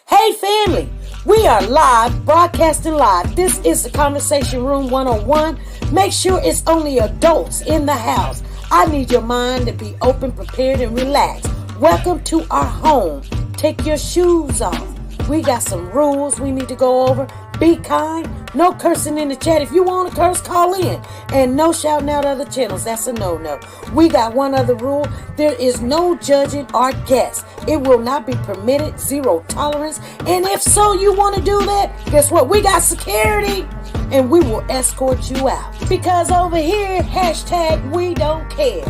Hey family, we are live, broadcasting live. This is the Conversation Room 101. Make sure it's only adults in the house. I need your mind to be open, prepared, and relaxed. Welcome to our home. Take your shoes off. We got some rules we need to go over. Be kind. No cursing in the chat. If you want to curse, call in. And no shouting out other channels. That's a no-no. We got one other rule. There is no judging our guests. It will not be permitted. Zero tolerance. And if so, you want to do that, guess what? We got security. And we will escort you out. Because over here, hashtag we don't care.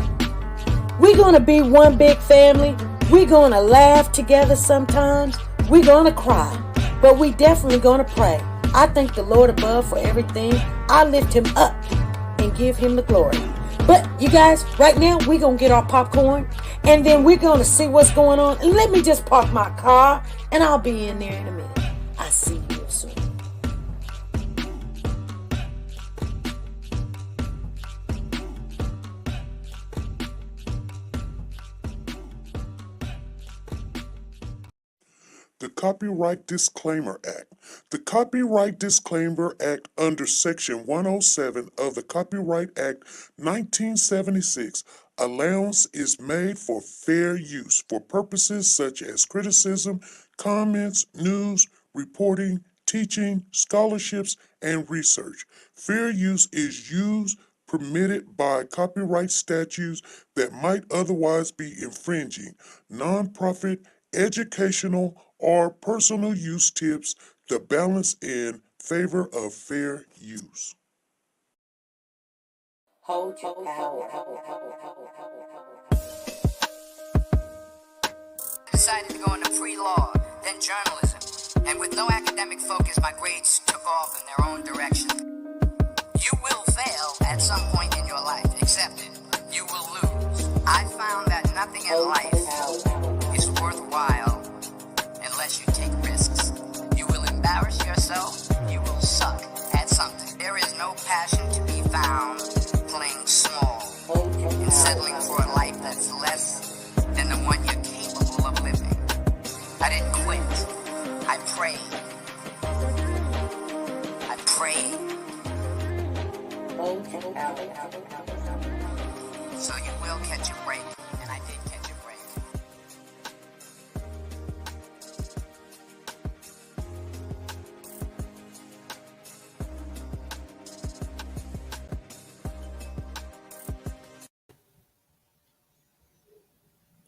We're going to be one big family. We're going to laugh together sometimes. We're going to cry. But we definitely going to pray. I thank the Lord above for everything. I lift him up and give him the glory. But you guys, right now, we're going to get our popcorn. And then we're going to see what's going on. And let me just park my car. And I'll be in there in a minute. I'll see you soon. The Copyright Disclaimer Act. The Copyright Disclaimer Act under Section 107 of the Copyright Act 1976, allowance is made for fair use for purposes such as criticism, comments, news, reporting, teaching, scholarships, and research. Fair use is used permitted by copyright statutes that might otherwise be infringing. Nonprofit, educational, or personal use tips the balance in favor of fair use. Hold your power. Decided to go into pre-law, then journalism, and with no academic focus, my grades took off in their own direction. You will fail at some point in your life, accept it. You will lose. I found that nothing in life is worthwhile unless you take risks. You will embarrass yourself, you will suck at something. There is no passion to be found playing small and settling for a life that's less than the one you're capable of living. I didn't quit. I prayed. I prayed. So you will catch a break, and I did catch a break.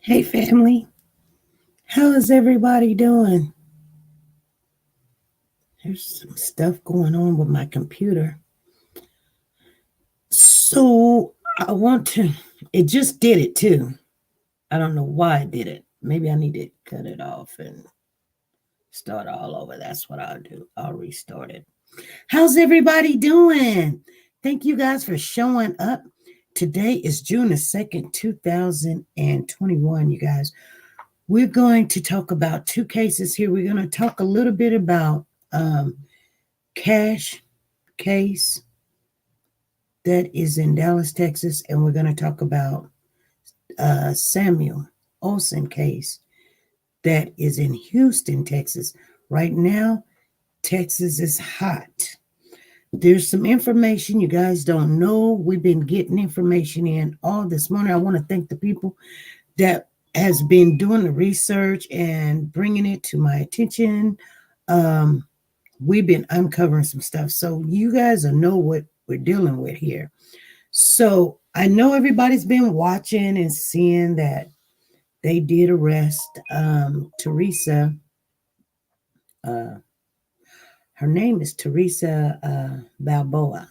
Hey family, how is everybody doing? There's some stuff going on with my computer. So it just did it too. I don't know why it did it. Maybe I need to cut it off and start all over. That's what I'll do. I'll restart it. How's everybody doing? Thank you guys for showing up. Today is June the 2nd, 2021, you guys. We're going to talk about two cases here. We're going to talk a little bit about cash case that is in Dallas, Texas, and we're going to talk about Samuel Oslon case that is in Houston, Texas. Right now, Texas is hot. There's some information you guys don't know. We've been getting information in all this morning. I want to thank the people that has been doing the research and bringing it to my attention. We've been uncovering some stuff, so you guys will know what we're dealing with here. So I know everybody's been watching and seeing that they did arrest Teresa. Her name is Teresa Balboa.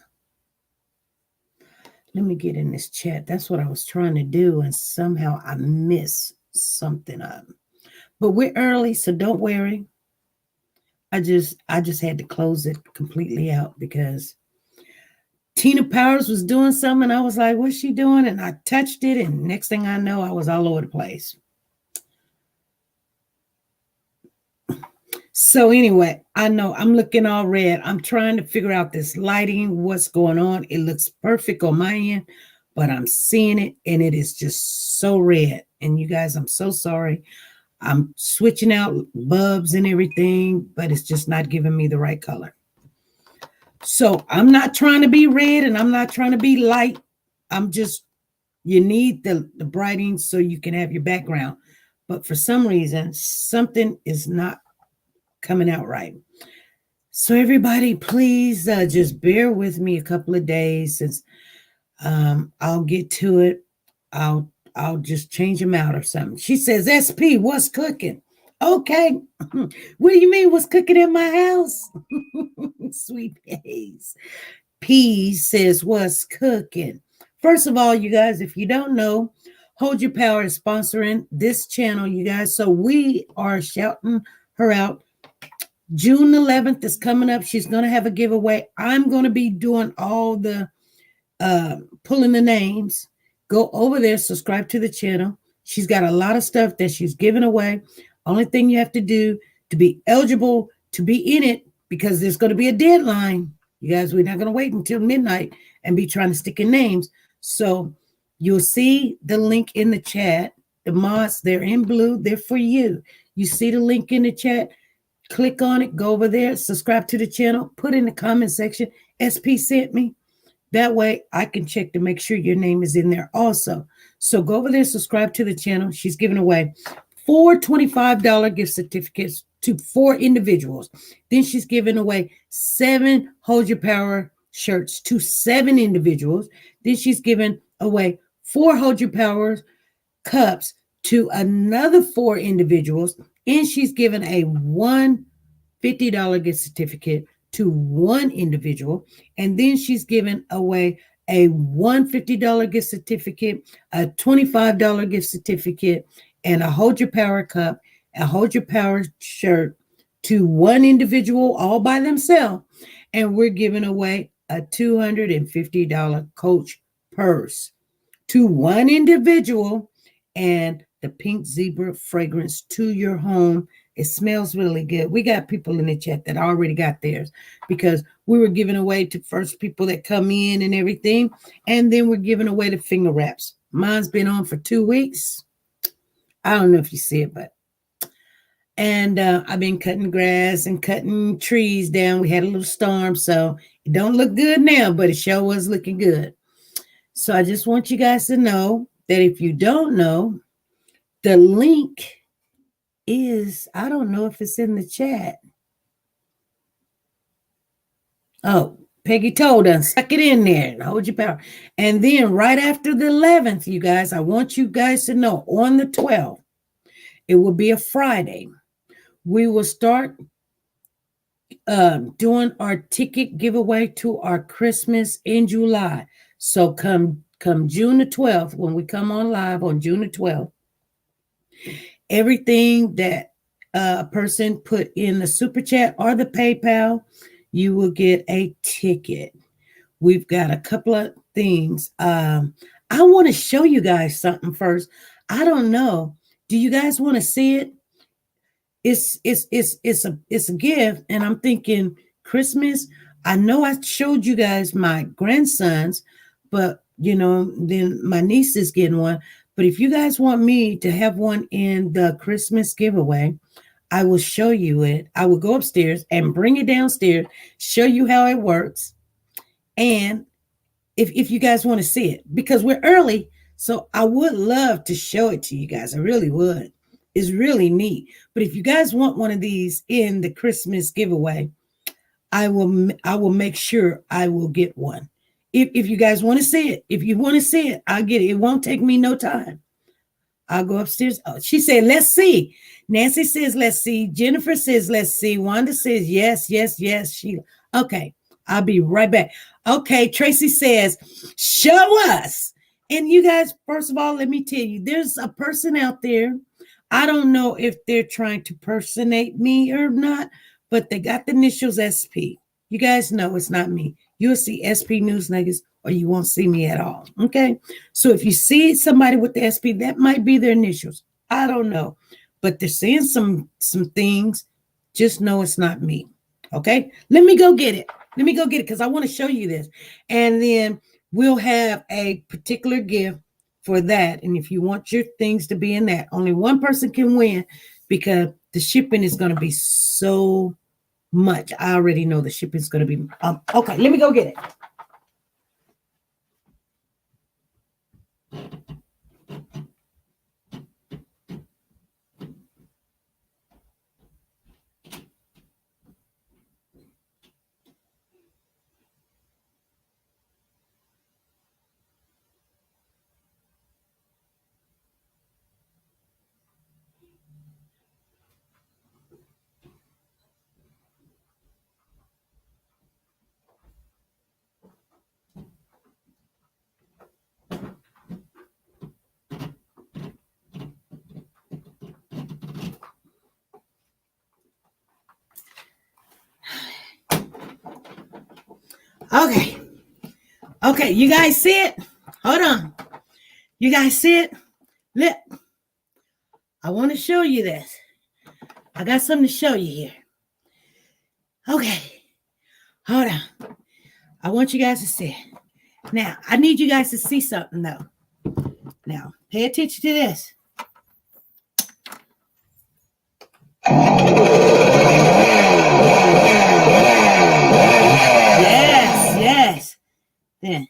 Let me get in this chat. That's what I was trying to do, and somehow I missed something up. But we're early, so don't worry. I just had to close it completely out because Tina Powers was doing something. I was like, what's she doing? And I touched it, and next thing I know, I was all over the place. So anyway, I know I'm looking all red. I'm trying to figure out this lighting, what's going on. It looks perfect on my end, but I'm seeing it, and it is just so red. And you guys, I'm so sorry. I'm switching out bulbs and everything, but it's just not giving me the right color. So I'm not trying to be red, and I'm not trying to be light. I'm just, you need the brighting so you can have your background. But for some reason, something is not coming out right. So everybody, please just bear with me a couple of days. Since I'll get to it. I'll just change them out or something. She says, SP, what's cooking? Okay. What do you mean what's cooking in my house? Sweet Peas. Peas says, what's cooking? First of all, you guys, if you don't know, Hold Your Power is sponsoring this channel, you guys. So we are shouting her out. June 11th is coming up. She's going to have a giveaway. I'm going to be doing all the pulling the names. Go over there, subscribe to the channel. She's got a lot of stuff that she's giving away. Only thing you have to do to be eligible to be in it, because there's going to be a deadline. You guys, we're not going to wait until midnight and be trying to stick in names. So you'll see the link in the chat. The mods, they're in blue. They're for you. You see the link in the chat. Click on it, go over there, subscribe to the channel, put in the comment section, SP sent me. That way I can check to make sure your name is in there also. So go over there, subscribe to the channel. She's giving away 4 $25 gift certificates to 4 individuals. Then she's giving away 7 Hold Your Power shirts to 7 individuals. Then she's giving away 4 Hold Your Power cups to another 4 individuals. And she's given a $150 gift certificate to 1 individual. And then she's given away a $150 gift certificate, a $25 gift certificate, and a Hold Your Power cup, a Hold Your Power shirt to 1 individual all by themselves. And we're giving away a $250 Coach purse to 1 individual, and the pink zebra fragrance to your home. It smells really good. We got people in the chat that already got theirs because we were giving away to first people that come in and everything. And then we're giving away the finger wraps. Mine's been on for 2 weeks. I don't know if you see it, but. And I've been cutting grass and cutting trees down. We had a little storm, so it don't look good now, but it sure was looking good. So I just want you guys to know that if you don't know, the link is, I don't know if it's in the chat. Oh, Peggy told us, suck it in there and hold your power. And then right after the 11th, you guys, I want you guys to know on the 12th, it will be a Friday. We will start doing our ticket giveaway to our Christmas in July. So come June the 12th, when we come on live on June the 12th, everything that a person put in the super chat or the PayPal, you will get a ticket. We've got a couple of things. I want to show you guys something first. I don't know. Do you guys want to see it? It's a gift, and I'm thinking Christmas. I know I showed you guys my grandsons, but then my niece is getting one. But if you guys want me to have one in the Christmas giveaway, I will show you it. I will go upstairs and bring it downstairs, show you how it works. And if you guys want to see it, because we're early, so I would love to show it to you guys. I really would. It's really neat. But if you guys want one of these in the Christmas giveaway, I will make sure I will get one. If you guys want to see it, if you want to see it, I'll get it. It won't take me no time. I'll go upstairs. Oh, she said, let's see. Nancy says, let's see. Jennifer says, let's see. Wanda says, yes, yes, yes. Okay, I'll be right back. Okay, Tracy says, show us. And you guys, first of all, let me tell you, there's a person out there. I don't know if they're trying to personate me or not, but they got the initials SP. You guys know it's not me. You'll see SP News Nuggets or you won't see me at all. Okay. So if you see somebody with the SP, that might be their initials. I don't know. But they're saying some things. Just know it's not me. Okay. Let me go get it. Let me go get it because I want to show you this. And then we'll have a particular gift for that. And if you want your things to be in that, only one person can win because the shipping is going to be so much. I already know the shipping is going to be. Okay, let me go get it. Okay. Okay, you guys see it? Hold on. You guys see it? Look. I want to show you this. I got something to show you here. Okay. Hold on. I want you guys to see it. Now, I need you guys to see something, though. Now, pay attention to this. Yes. Then.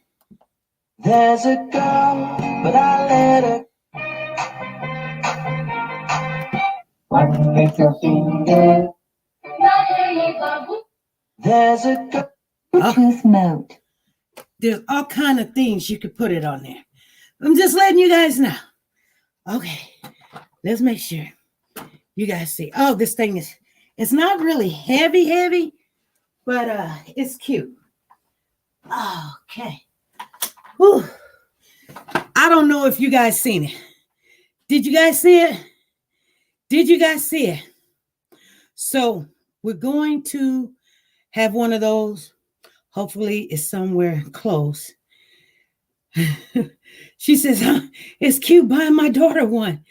There's a girl, but I let her. One with your finger. There's a girl. Bluetooth mode. There's all kind of things you could put it on there. I'm just letting you guys know. Okay, let's make sure you guys see. Oh, this thing it's not really heavy, but it's cute. Okay. Whew. I don't know if you guys seen it. Did you guys see it? Did you guys see it? So we're going to have one of those. Hopefully it's somewhere close. She says, it's cute buying my daughter one.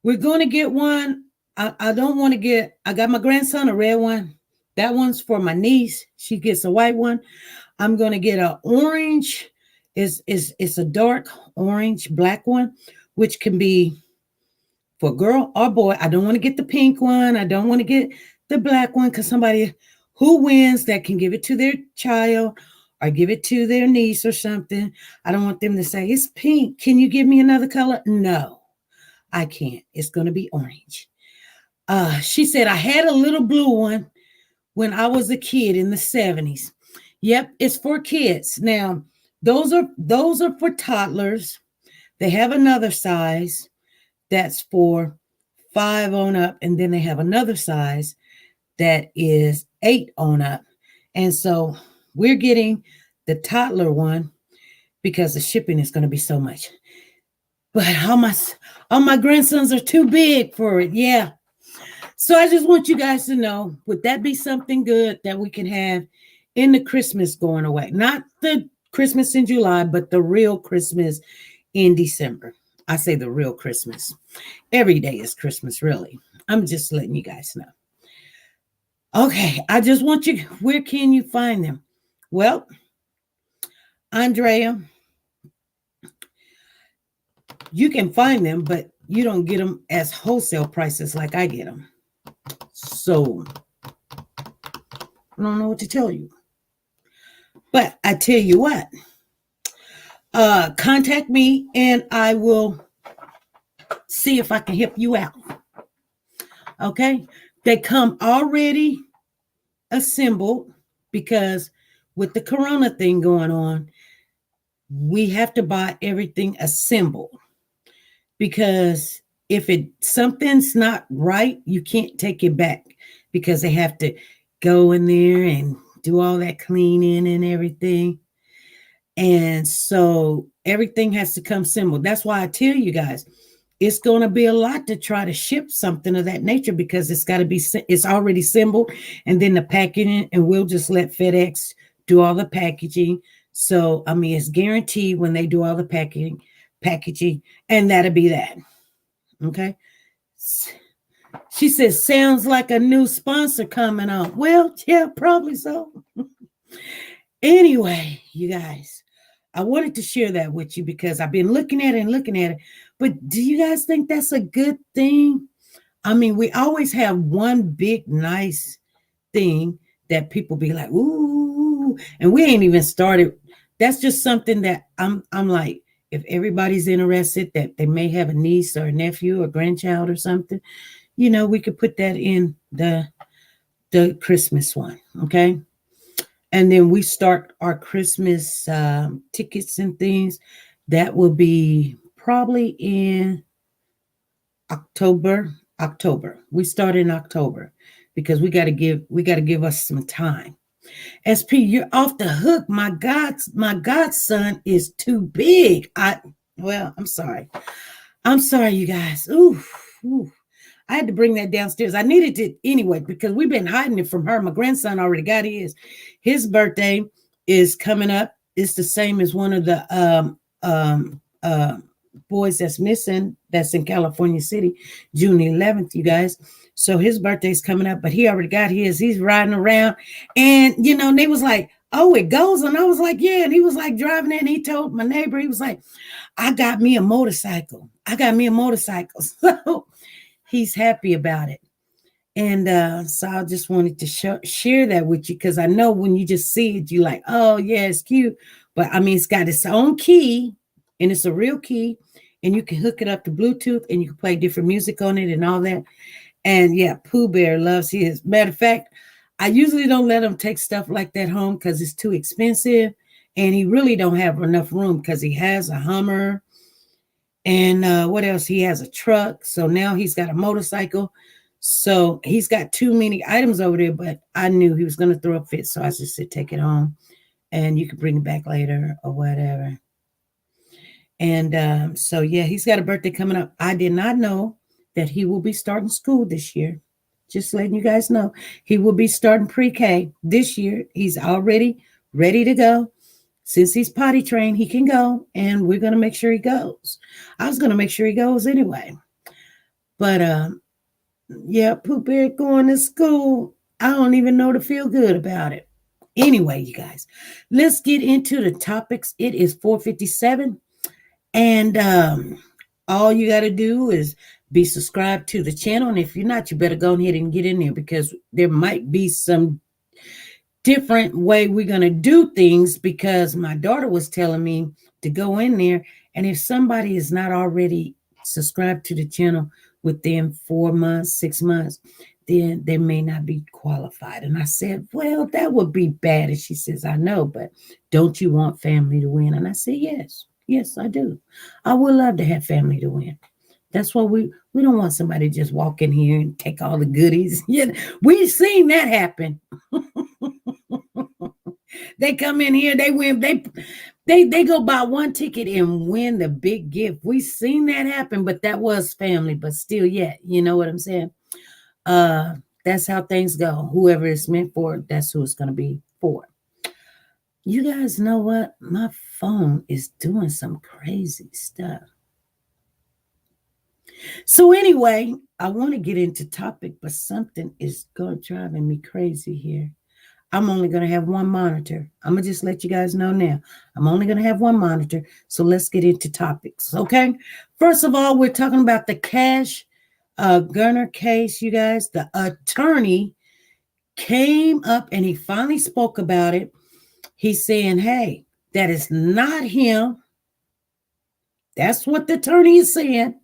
We're going to get one. I don't want to get, I got my grandson a red one. That one's for my niece. She gets a white one. I'm going to get an orange. It's a dark orange, black one, which can be for girl or boy. I don't want to get the pink one. I don't want to get the black one because somebody who wins that can give it to their child or give it to their niece or something. I don't want them to say, it's pink. Can you give me another color? No, I can't. It's going to be orange. She said, I had a little blue one when I was a kid in the 70s. Yep, it's for kids. Now, those are for toddlers. They have another size that's for 5 on up, and then they have another size that is 8 on up. And so we're getting the toddler one because the shipping is going to be so much. But all my grandsons are too big for it. Yeah. So I just want you guys to know, would that be something good that we can have in the Christmas going away? Not the Christmas in July, but the real Christmas in December. I say the real Christmas. Every day is Christmas, really. I'm just letting you guys know. Okay, I just want you, where can you find them? Well, Andrea, you can find them, but you don't get them as wholesale prices like I get them. So, I don't know what to tell you. But I tell you what, contact me and I will see if I can help you out. Okay? They come already assembled because with the corona thing going on, we have to buy everything assembled because if something's not right, you can't take it back because they have to go in there and do all that cleaning and everything. And so everything has to come assembled. That's why I tell you guys, it's going to be a lot to try to ship something of that nature because it's already assembled and then the packaging, and we'll just let FedEx do all the packaging. So, I mean, it's guaranteed when they do all the packaging, and that'll be that. Okay. She says, sounds like a new sponsor coming on. Well, yeah, probably so. Anyway, you guys, I wanted to share that with you because I've been looking at it. But do you guys think that's a good thing? I mean, we always have one big, nice thing that people be like, ooh, and we ain't even started. That's just something that I'm like, if everybody's interested that they may have a niece or a nephew or grandchild or something, you know, we could put that in the Christmas one, okay? And then we start our Christmas tickets and things. That will be probably in October. We start in October because we got to give us some time. SP, you're off the hook. My godson is too big. I'm sorry. I'm sorry, you guys. Ooh. I had to bring that downstairs. I needed it anyway because we've been hiding it from her. My grandson already got his. His birthday is coming up. It's the same as one of the boys that's missing. That's in California City, June 11th, you guys. So his birthday's coming up, but he already got his. He's riding around, and they was like, "Oh, it goes," and I was like, "Yeah." And he was like driving it, and he told my neighbor, he was like, "I got me a motorcycle. So he's happy about it. And so I just wanted to share that with you because I know when you just see it, you're like, oh, yeah, it's cute. But I mean, it's got its own key, and it's a real key, and you can hook it up to Bluetooth, and you can play different music on it and all that. And yeah, Pooh Bear loves his. Matter of fact, I usually don't let him take stuff like that home because it's too expensive, and he really don't have enough room because he has a Hummer. And what else? He has a truck. So now he's got a motorcycle. So he's got too many items over there, but I knew he was going to throw a fit. So I just said, take it home and you can bring it back later or whatever. And so, yeah, he's got a birthday coming up. I did not know that he will be starting school this year. Just letting you guys know. He will be starting pre-K this year. He's already ready to go. Since he's potty trained, he can go, and we're going to make sure he goes. I was going to make sure he goes anyway. But, yeah, Pooh Bear going to school. I don't even know to feel good about it. Anyway, you guys, let's get into the topics. It is 4:57, and all you got to do is be subscribed to the channel. And if you're not, you better go ahead and get in there because there might be some different way we're going to do things because my daughter was telling me to go in there, and if somebody is not already subscribed to the channel within 4 months, 6 months, then they may not be qualified. And I said, well, that would be bad. And she says, I know, but don't you want family to win? And I said, yes, I do. I would love to have family to win. That's why we don't want somebody to just walk in here and take all the goodies. Yeah, we've seen that happen. They come in here, they win, they go buy one ticket and win the big gift. We've seen that happen, but that was family. But still, yet, you know what I'm saying? That's how things go. Whoever it's meant for, that's who it's going to be for. You guys know what? My phone is doing some crazy stuff. So anyway, I want to get into topic, but something is driving me crazy here. I'm only going to have one monitor. I'm going to just let you guys know now. I'm only going to have one monitor. So let's get into topics, okay? First of all, we're talking about the cash Gernon case, you guys. The attorney came up and he finally spoke about it. He's saying, hey, that is not him. That's what the attorney is saying.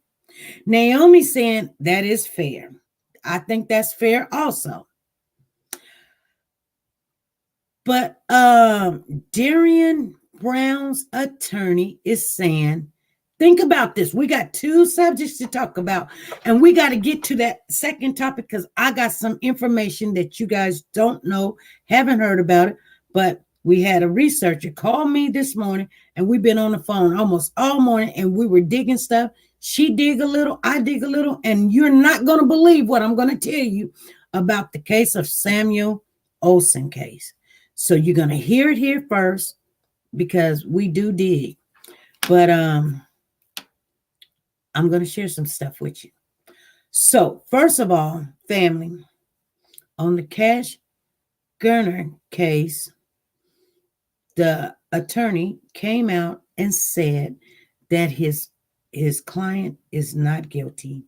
Naomi's saying that is fair. I think that's fair also. But Darian Brown's attorney is saying, think about this. We got two subjects to talk about, and we got to get to that second topic because I got some information that you guys don't know, haven't heard about it, but we had a researcher call me this morning, and we've been on the phone almost all morning, and we were digging stuff. She dig a little, I dig a little, and you're not going to believe what I'm going to tell you about the case of Samuel Olsen case. So you're going to hear it here first because we do dig. But I'm going to share some stuff with you. So first of all, family, on the Cash Gernon case, the attorney came out and said that his client is not guilty.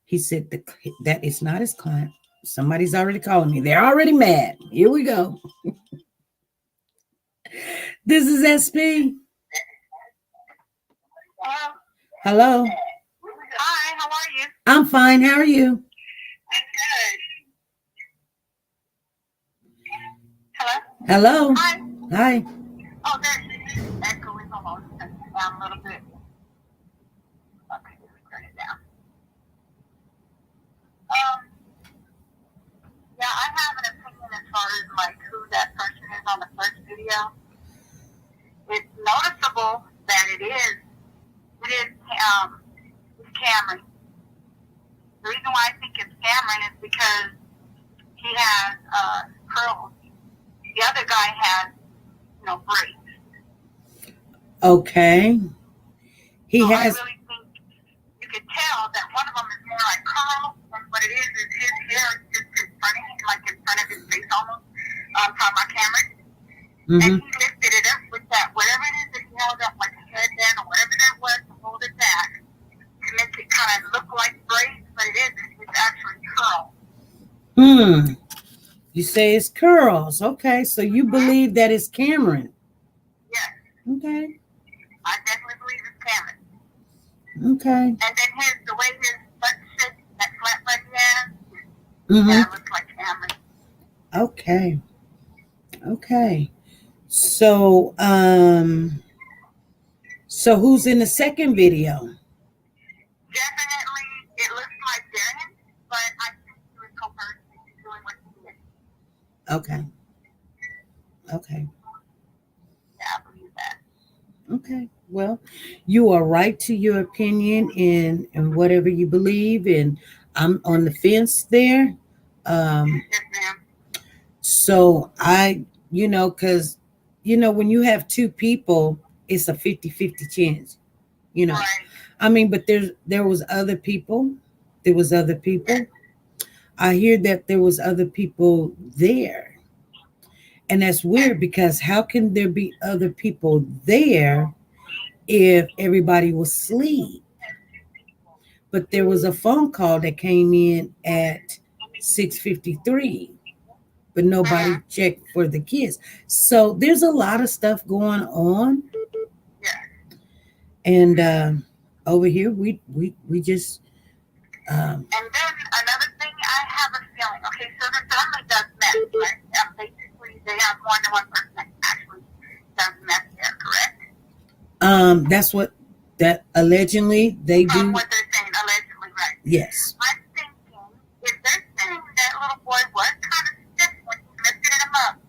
He said that it's not his client. Somebody's already calling me. They're already mad. Here we go. This is SP. Hello. Hi, how are you? I'm fine. How are you? I'm good. Hello? Hello. Hi. Hi. Oh, there's echoing. Hold on. Turn it down a little bit. Okay, let me turn it down. Yeah, I have an opinion as far as like who that person is on the first video. It's noticeable that it is Cameron. The reason why I think it's Cameron is because he has curls. The other guy has, braids. Okay. He has. I really think you could tell that one of them is more like curls, and what it is his hair is just in front of him, like in front of his face almost, from my camera. Mm-hmm. And he lifted it up with that, whatever it is that he held up, like a headband or whatever that was, to hold it back, to make it kind of look like braids, but it isn't. It's actually curls. You say it's curls. Okay, so you believe that it's Cameron. Yes. Okay. I definitely believe it's Cameron. Okay. And then the way his butt sits, that flat butt he has, Mm-hmm. yeah, it looks like Cameron. Okay. Okay. So, so who's in the second video? Definitely, it looks like Gernon, but I think he was coerced into doing what he did. Okay. Okay. Yeah, I believe that. Okay. Well, you are right to your opinion in whatever you believe, and I'm on the fence there. Yes, ma'am. So because when you have two people, it's a 50-50 chance. Right. I mean, but there was other people. There was other people. I hear that there was other people there. And that's weird because how can there be other people there if everybody was asleep? But there was a phone call that came in at 6:53, but nobody checked for the kids. So there's a lot of stuff going on. Yeah. And over here, we just. And then another thing, I have a feeling. Okay, so the family does meth, right? Basically, they have more than one person that actually does meth there, correct? That's what that allegedly they do. From what they're saying, allegedly, right? Yes. I'm thinking if they're saying that little boy was kind of stiff when he lifted him up,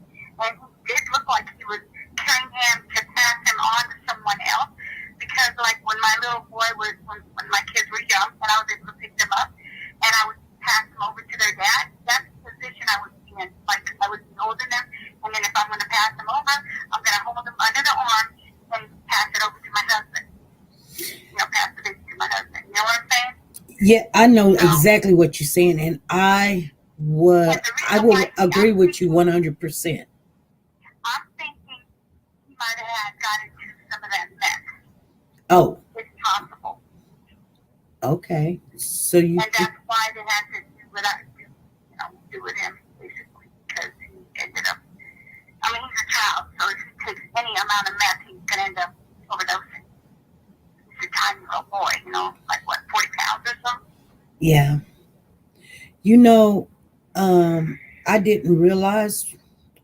and he did look like he was carrying him to pass him on to someone else. Because like when my little boy was, when my kids were young, and I was able to pick them up, and I would pass them over to their dad, that's the position I would be in. Like I would be holding them, and then if I'm going to pass them over, I'm going to hold them under the arm and pass it over to my husband. Pass the baby to my husband. You know what I'm saying? Yeah, I know exactly what you're saying, and I will agree with you 100%. I'm thinking he might have got into some of that mess. Oh. It's possible. Okay. So you. And that's why they had to do with him, basically, because he ended up. I mean, he's a child, so if he takes any amount of meth, he's going to end up overdosing. He's a tiny little boy, you know, like what, 40 pounds or so? Yeah. I didn't realize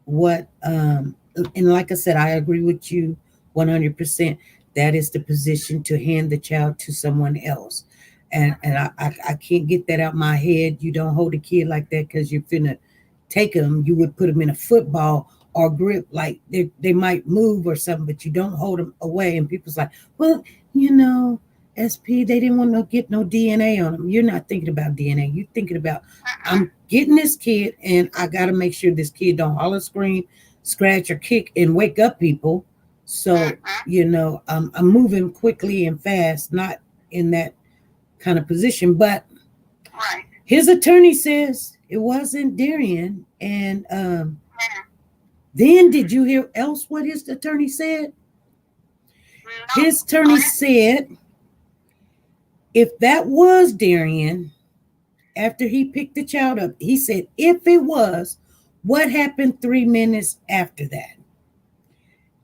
what, and like I said, I agree with you 100%. That is the position to hand the child to someone else. And I can't get that out my head. You don't hold a kid like that because you're finna take them. You would put them in a football or grip, like they might move or something, but you don't hold them away. And people's like, well, SP, they didn't want to get no DNA on them. You're not thinking about DNA. You're thinking about, I'm getting this kid and I got to make sure this kid don't holler, scream, scratch or kick and wake up people. So, I'm moving quickly and fast, not in that kind of position. But his attorney says it wasn't Darian. And then did you hear else what his attorney said? His attorney said, if that was Darian, after he picked the child up, he said, if it was, what happened 3 minutes after that?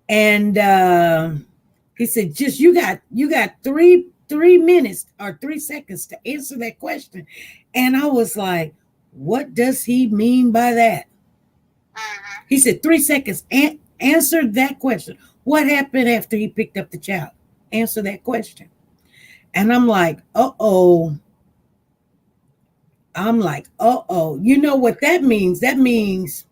And he said, just you got 3 minutes or 3 seconds to answer that question. And I was like, what does he mean by that? He said 3 seconds. Answer that question. What happened after he picked up the child? Answer that question. And I'm like, uh-oh. You know what that means? That means,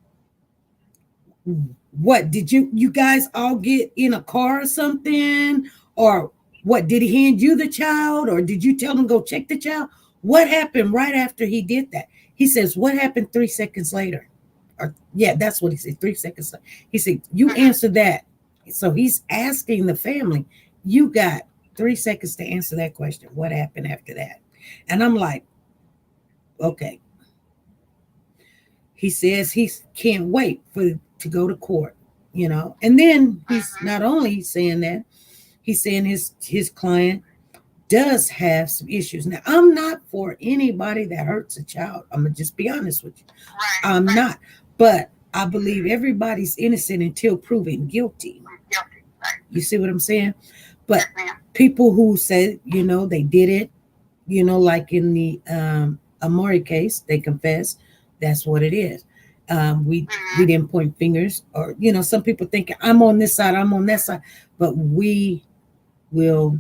what, did you guys all get in a car or something? Or what, did he hand you the child? Or did you tell him go check the child? What happened right after he did that? He says, what happened 3 seconds later? Or yeah, that's what he said, 3 seconds later. He said, you answer that. So he's asking the family, you got 3 seconds to answer that question. What happened after that? And I'm like, okay. He says he can't wait to go to court, And then he's not only saying that, he's saying his client does have some issues. Now, I'm not for anybody that hurts a child. I'm going to just be honest with you. I'm not. But I believe everybody's innocent until proven guilty. You see what I'm saying? But people who say, they did it, like in the Amori case, they confess. That's what it is. We didn't point fingers, or some people think I'm on this side, I'm on that side, but we will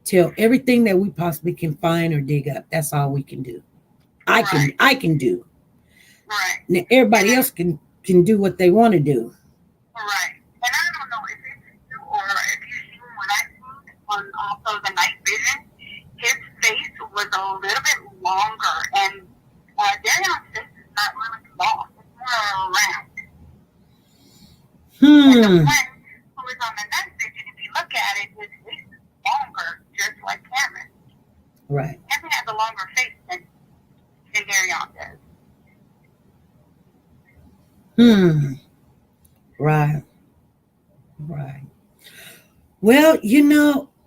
tell everything that we possibly can find or dig up. That's all we can do. I can do. Now everybody else can do what they want to do. Right. And I don't know if it's you or if you see what I seen on also the night vision. His face was a little bit longer, and Darion's face is not really long. It's more round. And the one who is on the night vision, if you look at it, his face is longer, just like Cameron. Right. Cameron has a longer face than Darion does. Right. Well,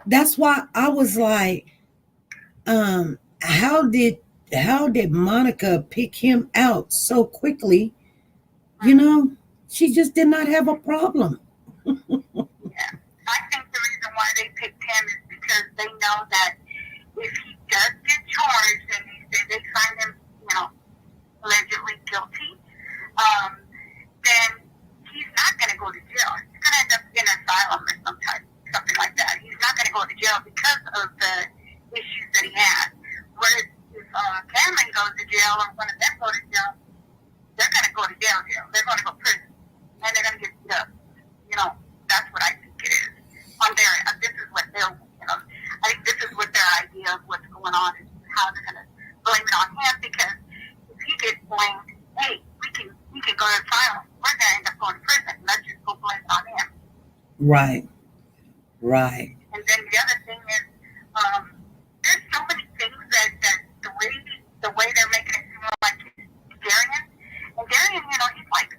that's why I was like, how did Monica pick him out so quickly? She just did not have a problem. Yeah. I think the reason why they picked him is because they know that if he does get charged and they find him, allegedly guilty, then he's not going to go to jail. He's going to end up in asylum or something like that. He's not going to go to jail because of the issues that he has. Whereas if Cameron goes to jail or one of them go to jail, they're going to go to jail. They're going to go to prison. And they're going to get beat up. That's what I think it is. This is what they're, I think this is what their idea of what's going on is, how they're going to blame it on him, because if he gets blamed, hey, we can go to asylum. We're going to end up going to prison. Let's just go blame it on him. Right. And then the other thing is, there's so many things that the way they're making it seem like Darian. And Darian, he's like,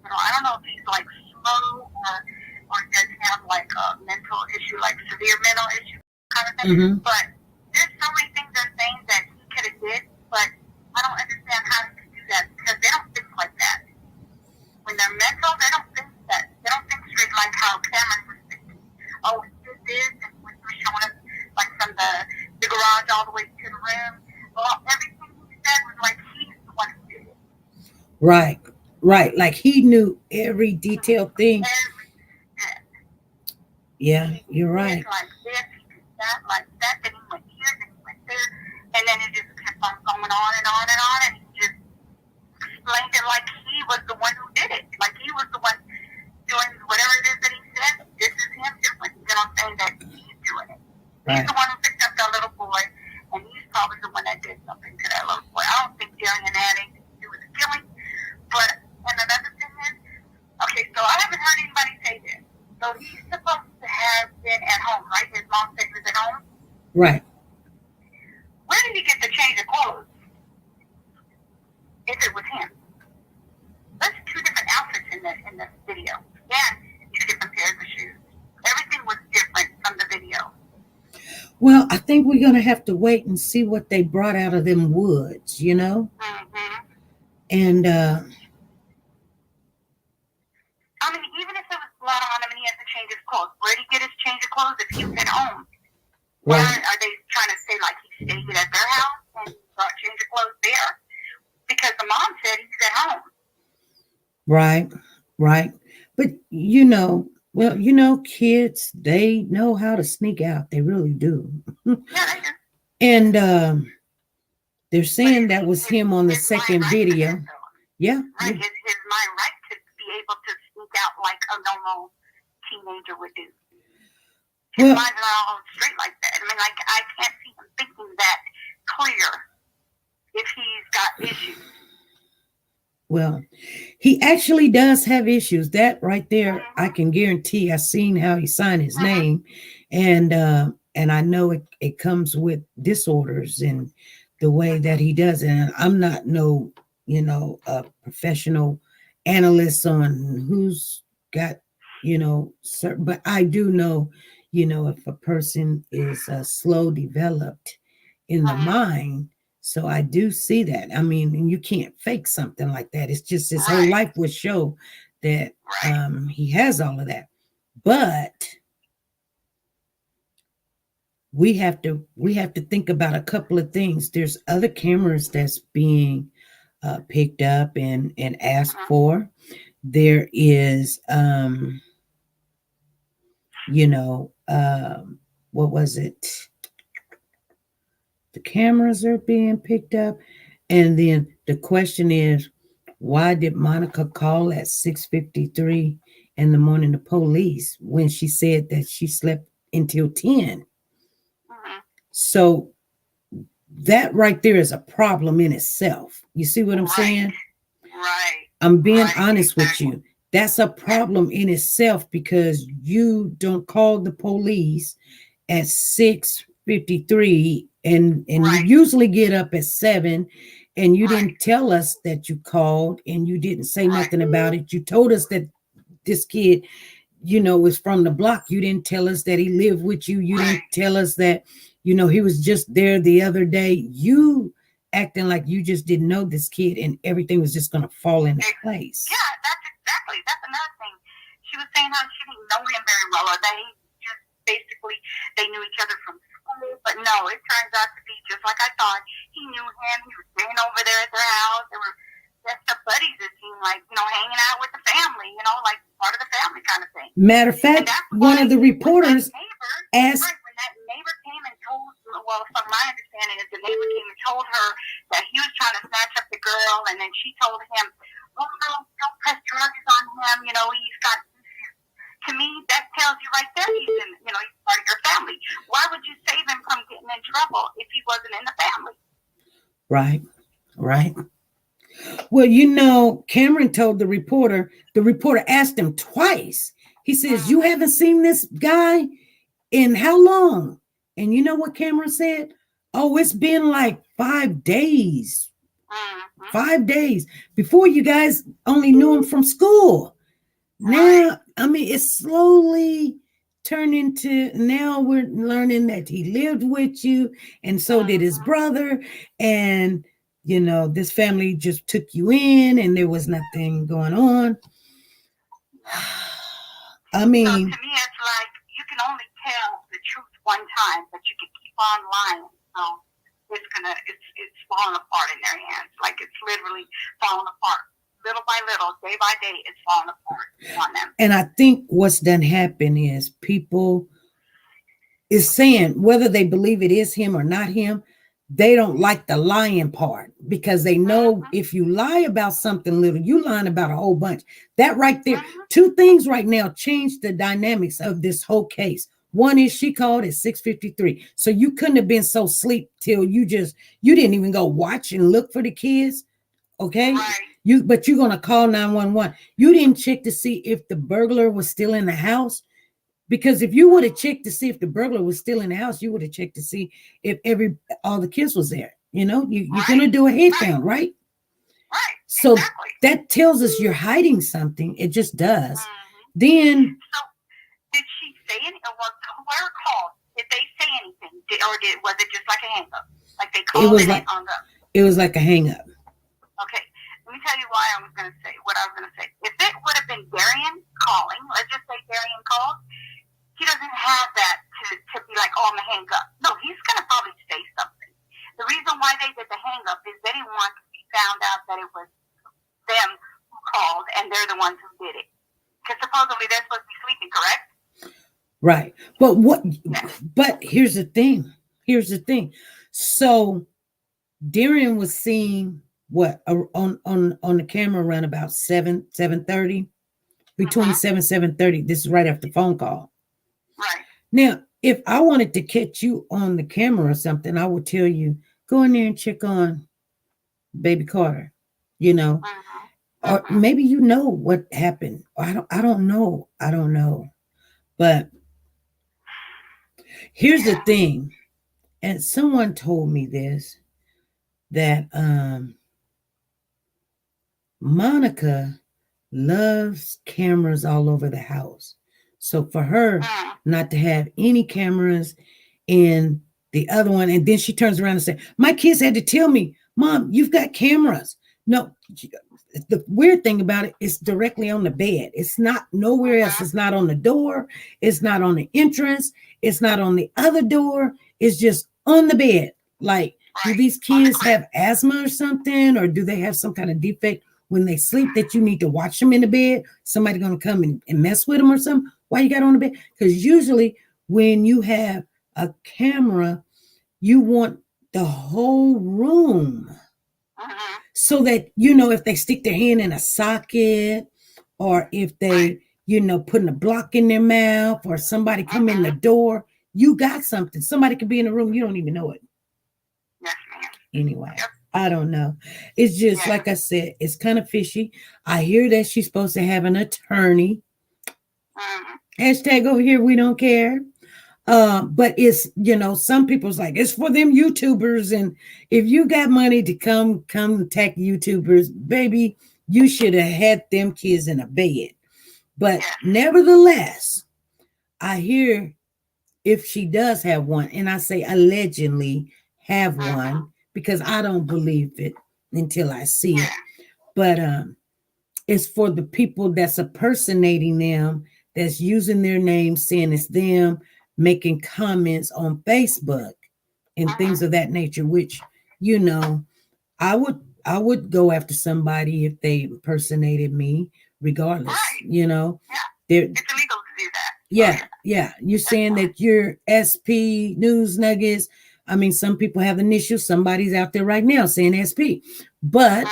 I don't know if he's like slow or does he have like a mental issue, like severe mental issue kind of thing. But there's so many things they're saying that he could have did, but I don't understand how he could do that, because they don't think like that. When they're mental, they don't think that. They don't think demonstrate like how Cameron was thinking. Oh, he did this, and when he was showing us like from the garage all the way to the room, well, everything he said was like he's the one who did it. Right, right. Like he knew every detailed thing. Every step. Yeah, you're right. Like this, he did that, like that, then he went here, then he went there, and then it just kept on going on and on and on, and he just explained it like he was the one who did it. Like he was the one doing whatever it is that he said. This is him doing it. You know what I'm saying? That he's doing it. He's the one who picked up that little boy, and he's probably the one that did something to that little boy. I don't think Gernon had anything to do with the killing. But, and another thing is, okay, so I haven't heard anybody say this. So he's supposed to have been at home, right? His mom said he was at home. Right. Where did he get the change of clothes? If it was him. That's two different outfits in this video. And two different pairs of shoes. Everything was different from the video. Well, I think we're going to have to wait and see what they brought out of them woods, you know? Mm-hmm. And, I mean, even if there was blood on him and he had to change his clothes, where did he get his change of clothes if he was at home? right. Or are they trying to say, like, he stayed at their house and brought change of clothes there? Because the mom said he's at home. Right, right. But, you know, well, you know, kids, they know how to sneak out. They really do. Yeah, they do. And they're saying that was him on the second video. Yeah. Right, his mind right to be able to sneak out like a normal teenager would do. His Well, mind's not all straight like that. I mean, like, I can't see him thinking that clear if he's got issues. well, he actually does have issues. That right there, I can guarantee. I've seen how he signed his name, and I know it comes with disorders and the way that he does it. And I'm not no, you know, a professional analyst on who's got, you know, certain, but I do know, you know, if a person is slow developed in the mind. So I do see that. I mean, and you can't fake something like that. It's just his whole life would show that he has all of that. But we have to think about a couple of things. There's other cameras that's being picked up and asked for. There is you know, what was it? The cameras are being picked up. And then the question is, why did Monica call at 6:53 in the morning to police when she said that she slept until 10? So that right there is a problem in itself. You see what I'm saying? Right. I'm being honest with you. That's a problem in itself because you don't call the police at 6:53 and you usually get up at 7 and you didn't tell us that you called and you didn't say nothing about it. You told us that this kid, you know, was from the block. You didn't tell us that he lived with you. You didn't tell us that, you know, he was just there the other day. You acting like you just didn't know this kid and everything was just going to fall into place. Yeah, that's another thing. She was saying how she didn't know him very well, or they just basically, they knew each other from school, but no, it turns out to be just like I thought. He knew him, he was staying over there at their house, they were just the buddies, it seemed like, you know, hanging out with the family, you know, like part of the family kind of thing. Matter of fact, one of the reporters asked, when that neighbor came and told, well, from my understanding is the neighbor came and told her that he was trying to snatch up the girl, and then she told him, oh no, don't press charges on him, you know, he's got issues. To me, that tells you right there he's in, you know, he's part of your family. Why would you save him from getting in trouble if he wasn't in the family? Right. Well, you know, Cameron told the reporter asked him twice. He says, you haven't seen this guy in how long? And you know what Cameron said? Oh, it's been like 5 days. 5 days. Before, you guys only knew him from school. Now, I mean, it's slowly turned into, now we're learning that he lived with you, and so did his brother, and you know, this family just took you in and there was nothing going on. I So mean, to me, it's like you can only tell the truth one time, but you can keep on lying. So it's falling apart in their hands. Like it's literally falling apart. Little by little, day by day, it's falling apart on them. and I think what's done happen is people is saying whether they believe it is him or not him, they don't like the lying part because they know if you lie about something little, you lying about a whole bunch. That right there, two things right now change the dynamics of this whole case. One is she called at 6:53. So you couldn't have been so asleep till you didn't even go watch and look for the kids. Okay. Right. But you're gonna call 911. You didn't check to see if the burglar was still in the house. Because if you would have checked to see if the burglar was still in the house, you would have checked to see if all the kids was there. You know, you're gonna do a head count, right? Right. So exactly. that tells us you're hiding something. It just does. Then So did she say anything? Well, whoever called, did they say anything? Was it just like a hang up? Like they called and hung up? It was like a hang up. Okay. Let me tell you why I was going to say what I was going to say. If it would have been Darian calling, let's just say Darian called, he doesn't have that to be like, oh, I'm going to hang up. No, he's going to probably say something. The reason why they did the hang up is they didn't want to be found out that it was them who called and they're the ones who did it. Because supposedly they're supposed to be sleeping, correct? Right. But here's the thing. So Darian was seen on the camera around about 7:30, between 7:30. This is right after the phone call. Right. Now, if I wanted to catch you on the camera or something, I would tell you, go in there and check on baby Carter, you know. Or maybe you know what happened. I don't know. But here's the thing. And someone told me this, that Monica loves cameras all over the house. So for her not to have any cameras in the other one, and then she turns around and says, my kids had to tell me, Mom, you've got cameras. No, the weird thing about it is directly on the bed. It's not nowhere else. It's not on the door. It's not on the entrance. It's not on the other door. It's just on the bed. Like, do these kids have asthma or something? Or do they have some kind of defect when they sleep that you need to watch them in the bed? Somebody going to come and mess with them or something? Why you got on the bed? Because usually when you have a camera, you want the whole room. So that, you know, if they stick their hand in a socket, or if they, you know, putting a block in their mouth, or somebody come in the door, you got something. Somebody could be in the room, you don't even know it. Yes, ma'am. Anyway, I don't know. It's just, like I said, it's kind of fishy. I hear that she's supposed to have an attorney. Hashtag over here, we don't care. But it's, you know, some people's like, it's for them YouTubers. And if you got money to come attack YouTubers, baby, you should have had them kids in a bed. But nevertheless, I hear if she does have one, and I say allegedly have one, because I don't believe it until I see it. But it's for the people that's impersonating them, that's using their name, saying it's them, making comments on Facebook and things of that nature, which, you know, I would go after somebody if they impersonated me, regardless, you know. It's illegal to do that. Yeah. You're saying that you're SP News Nuggets. I mean, some people have initials. Somebody's out there right now saying SP, but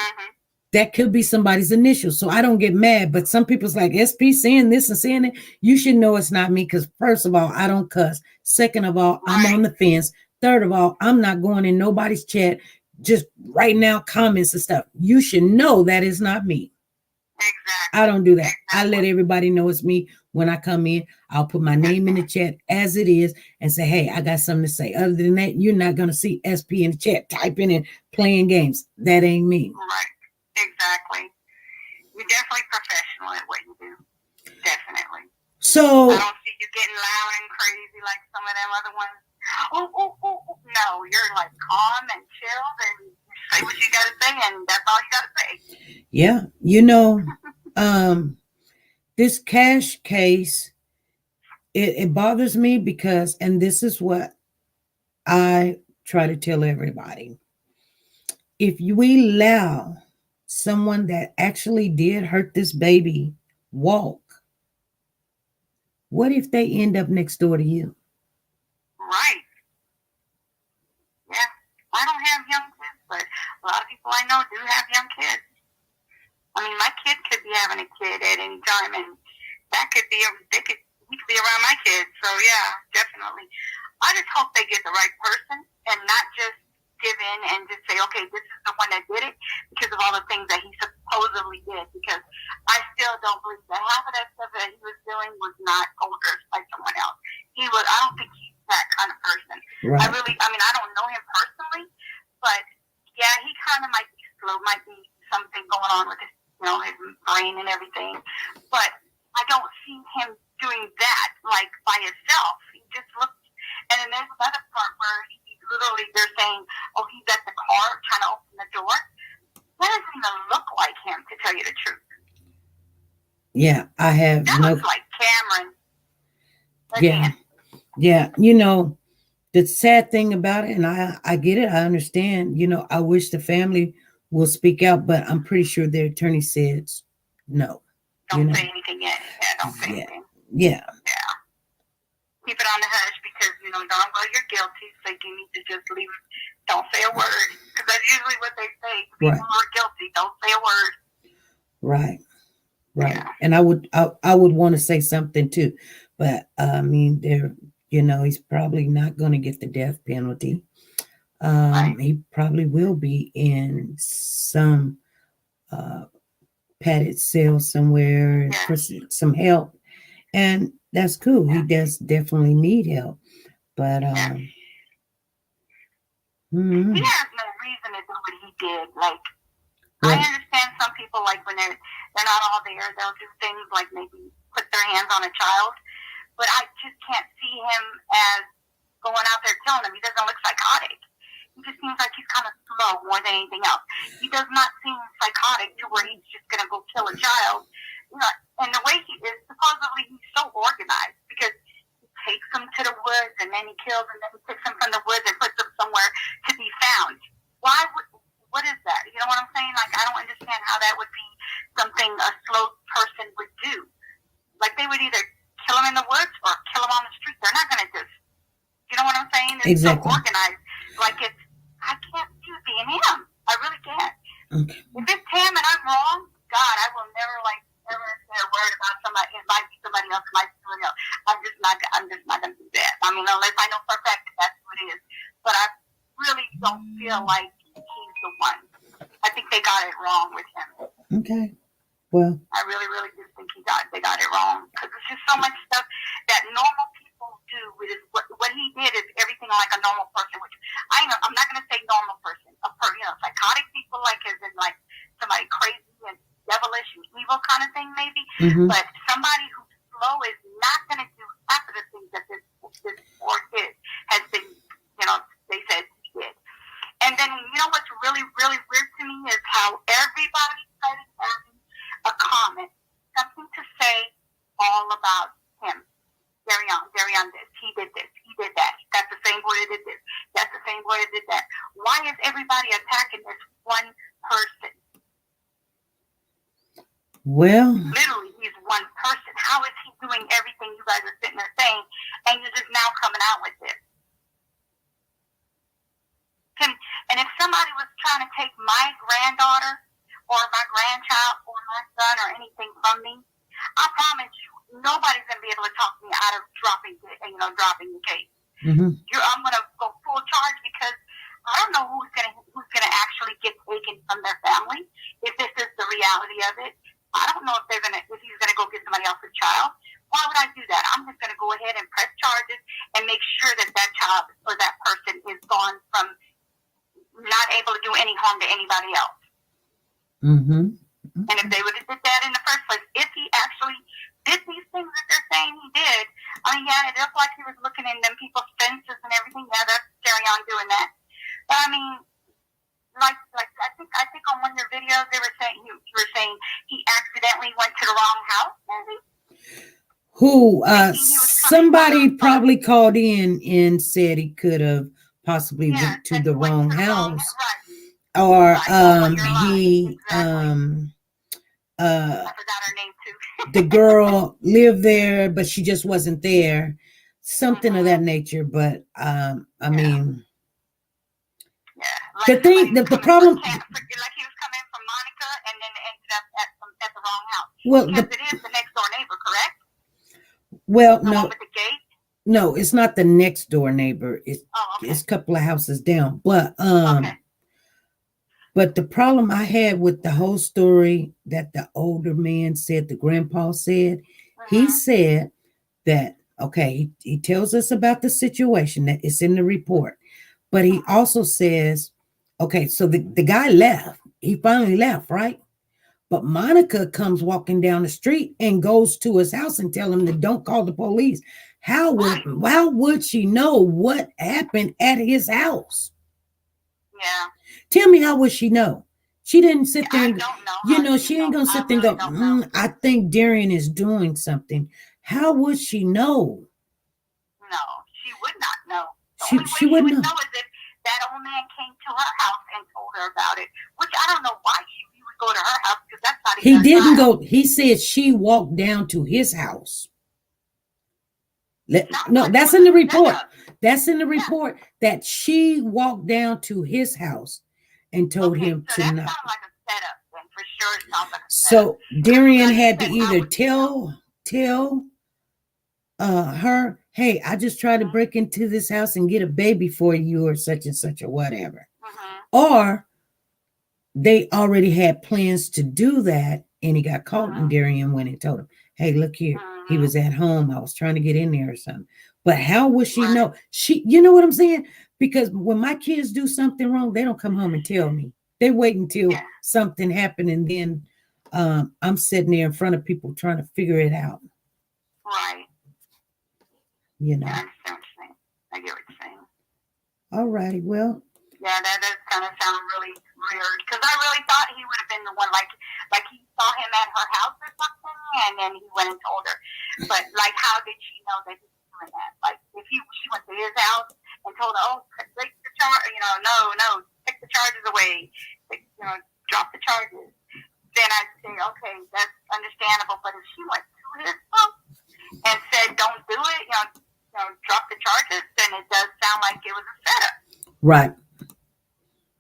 that could be somebody's initials. So I don't get mad, but some people's like, SP saying this and saying that. You should know it's not me, because first of all, I don't cuss. Second of all, I'm on the fence. Third of all, I'm not going in nobody's chat just right now, comments and stuff. You should know that is not me. Exactly. I don't do that. I let everybody know it's me. When I come in, I'll put my name in the chat as it is and say, hey, I got something to say. Other than that, you're not going to see SP in the chat typing and playing games. That ain't me. Right. Exactly. You're definitely professional at what you do. Definitely. So I don't see you getting loud and crazy like some of them other ones. Oh. No, you're like calm and chilled and say what you got to say, and that's all you got to say. Yeah. You know, This cash case, it bothers me because, and this is what I try to tell everybody. If we allow someone that actually did hurt this baby walk, what if they end up next door to you? Right. Yeah. I don't have young kids, but a lot of people I know do have young kids. I mean, my kid could be having a kid at any time, and that could be, he could be around my kids. So, yeah, definitely. I just hope they get the right person and not just give in and just say, okay, this is the one that did it because of all the things that he supposedly did. Because I still don't believe that half of that stuff that he was doing was not coerced by someone else. I don't think he's that kind of person. Right. I don't know him personally, but yeah, he kind of might be slow, might be something going on with his brain and everything. But I don't see him doing that like by himself. He just looks. And then there's another part where they're saying, oh, he's at the car trying to open the door. That doesn't even look like him, to tell you the truth. Yeah, I have that looks like Cameron. Yeah. Again. Yeah. The sad thing about it, and I get it, I understand, I wish the family will speak out, but I'm pretty sure their attorney said no. Don't say anything yet. Yeah, don't say anything. Yeah. Keep it on the hush because, darn well you're guilty, so you need to just leave it. Don't say a word. Because that's usually what they say. People are guilty. Don't say a word. Right. Yeah. And I would want to say something too. But he's probably not going to get the death penalty. He probably will be in some padded cell somewhere for some help. And that's cool. He does definitely need help. But he has no reason to do what he did. Like, I understand some people, like, when they're not all there, they'll do things like maybe put their hands on a child. But I just can't see him as going out there killing them. He doesn't look psychotic. He just seems like he's kind of slow more than anything else. He does not seem psychotic to where he's just going to go kill a child. And the way he is, supposedly he's so organized because he takes them to the woods and then he kills and then he picks them from the woods and puts them somewhere to be found. What is that? You know what I'm saying? Like, I don't understand how that would be something a slow person would do. Like, they would either kill them in the woods or kill them on the street. They're not going to just, you know what I'm saying? It's exactly. So organized. Like, I can't see it being him. I really can't. Okay. If it's him and I'm wrong, God, I will never say a word about somebody. It might be somebody else. It might be somebody else. I'm just not going to do that. I mean, unless I know for a fact that that's who it is. But I really don't feel like he's the one. I think they got it wrong with him. Okay. Well, I really, really do think they got it wrong because there's just so much stuff that normal people do. What he did is everything like a normal person. Which I'm not going to say normal person. Psychotic people, like as in like somebody crazy and devilish and evil kind of thing, maybe. Mm-hmm. But somebody who's slow is not going to do half of the things that this poor kid has been. They said he did. And then what's really, really weird to me is how everybody started having a comment, something to say all about him. Gernon this, he did that. That's the same boy that did this. That's the same boy that did that. Why is everybody attacking this one person? Well, literally, he's one person. How is he doing everything you guys are sitting there saying, and you're just now coming out with this? And if somebody was trying to take my granddaughter or my grandchild or my son or anything from me, I promise you, nobody's going to be able to talk me out of dropping the case. mm-hmm. I'm going to go full charge because I don't know who's going to actually get taken from their family if this is the reality of it. I don't know if he's going to go get somebody else's child. Why would I do that? I'm just going to go ahead and press charges and make sure that child or that person is gone from not able to do any harm to anybody else. Mm-hmm. Mm-hmm. And if they would have did that in the first place, if he actually did these things that they're saying he did, it looked like he was looking in them people's fences and everything. Yeah, that's Gernon doing that. But I mean, like I think on one of your videos they were saying you were saying he accidentally went to the wrong house, maybe. Who Thinking he was coming somebody from probably called in and said he could have possibly yeah, went to and the went wrong to the wrong house, right. or Right. Oh, you're lying. he Exactly. I forgot her name too. the girl lived there but she just wasn't there, something of that nature. But I mean, Yeah, like the thing, somebody was the coming problem, like he was coming from Monica and then ended up at the wrong house. well, Because it is the next door neighbor, correct? well, The one no, with the gate? no, it's not the next door neighbor. It's Oh, okay. it's a couple of houses down. But Okay. but the problem I had with the whole story that the older man said, the grandpa said, he said that, okay, he tells us about the situation that is in the report, but he also says, okay, so the guy left. He finally left, right? But Monica comes walking down the street and goes to his house and tell him to don't call the police. How would she know what happened at his house? Yeah. Tell me, how would she know? She didn't sit there. I And, don't know. you know, she ain't gonna sit there and go, I think Darian is doing something. How would she know? No, she would not know. The She only way wouldn't would know. is if that old man came to her house and told her about it. Which I don't know why he would go to her house, because that's not He even didn't child. go. He said she walked down to his house. No, like that's it in was the a report. setup. That's in the report that she walked down to his house and told him so to that not. sounds like a setup. Then for sure, it sounds like a So setup. Darian Like you had to said, either tell her, hey, I just tried to break into this house and get a baby for you, or such and such, or whatever. Or they already had plans to do that, and he got caught, and Darian went and told him, hey, look here, he was at home, I was trying to get in there or something. But how would she know? You know what I'm saying? Because when my kids do something wrong, they don't come home and tell me. They wait until something happened, and then I'm sitting there in front of people trying to figure it out. Right. You know. Yeah, I understand what you're saying. I get what you're saying. All righty. Well. Yeah, that does kind of sound really weird, because I really thought he would have been the one, like he saw him at her house or something, and then he went and told her. But like, how did she know that he was doing that? Like, if she went to his house and told her, oh, take the charge, no, take the charges away, drop the charges, then I'd say, okay, that's understandable. But if she went to his house and said, don't do it, drop the charges, then it does sound like it was a setup. Right.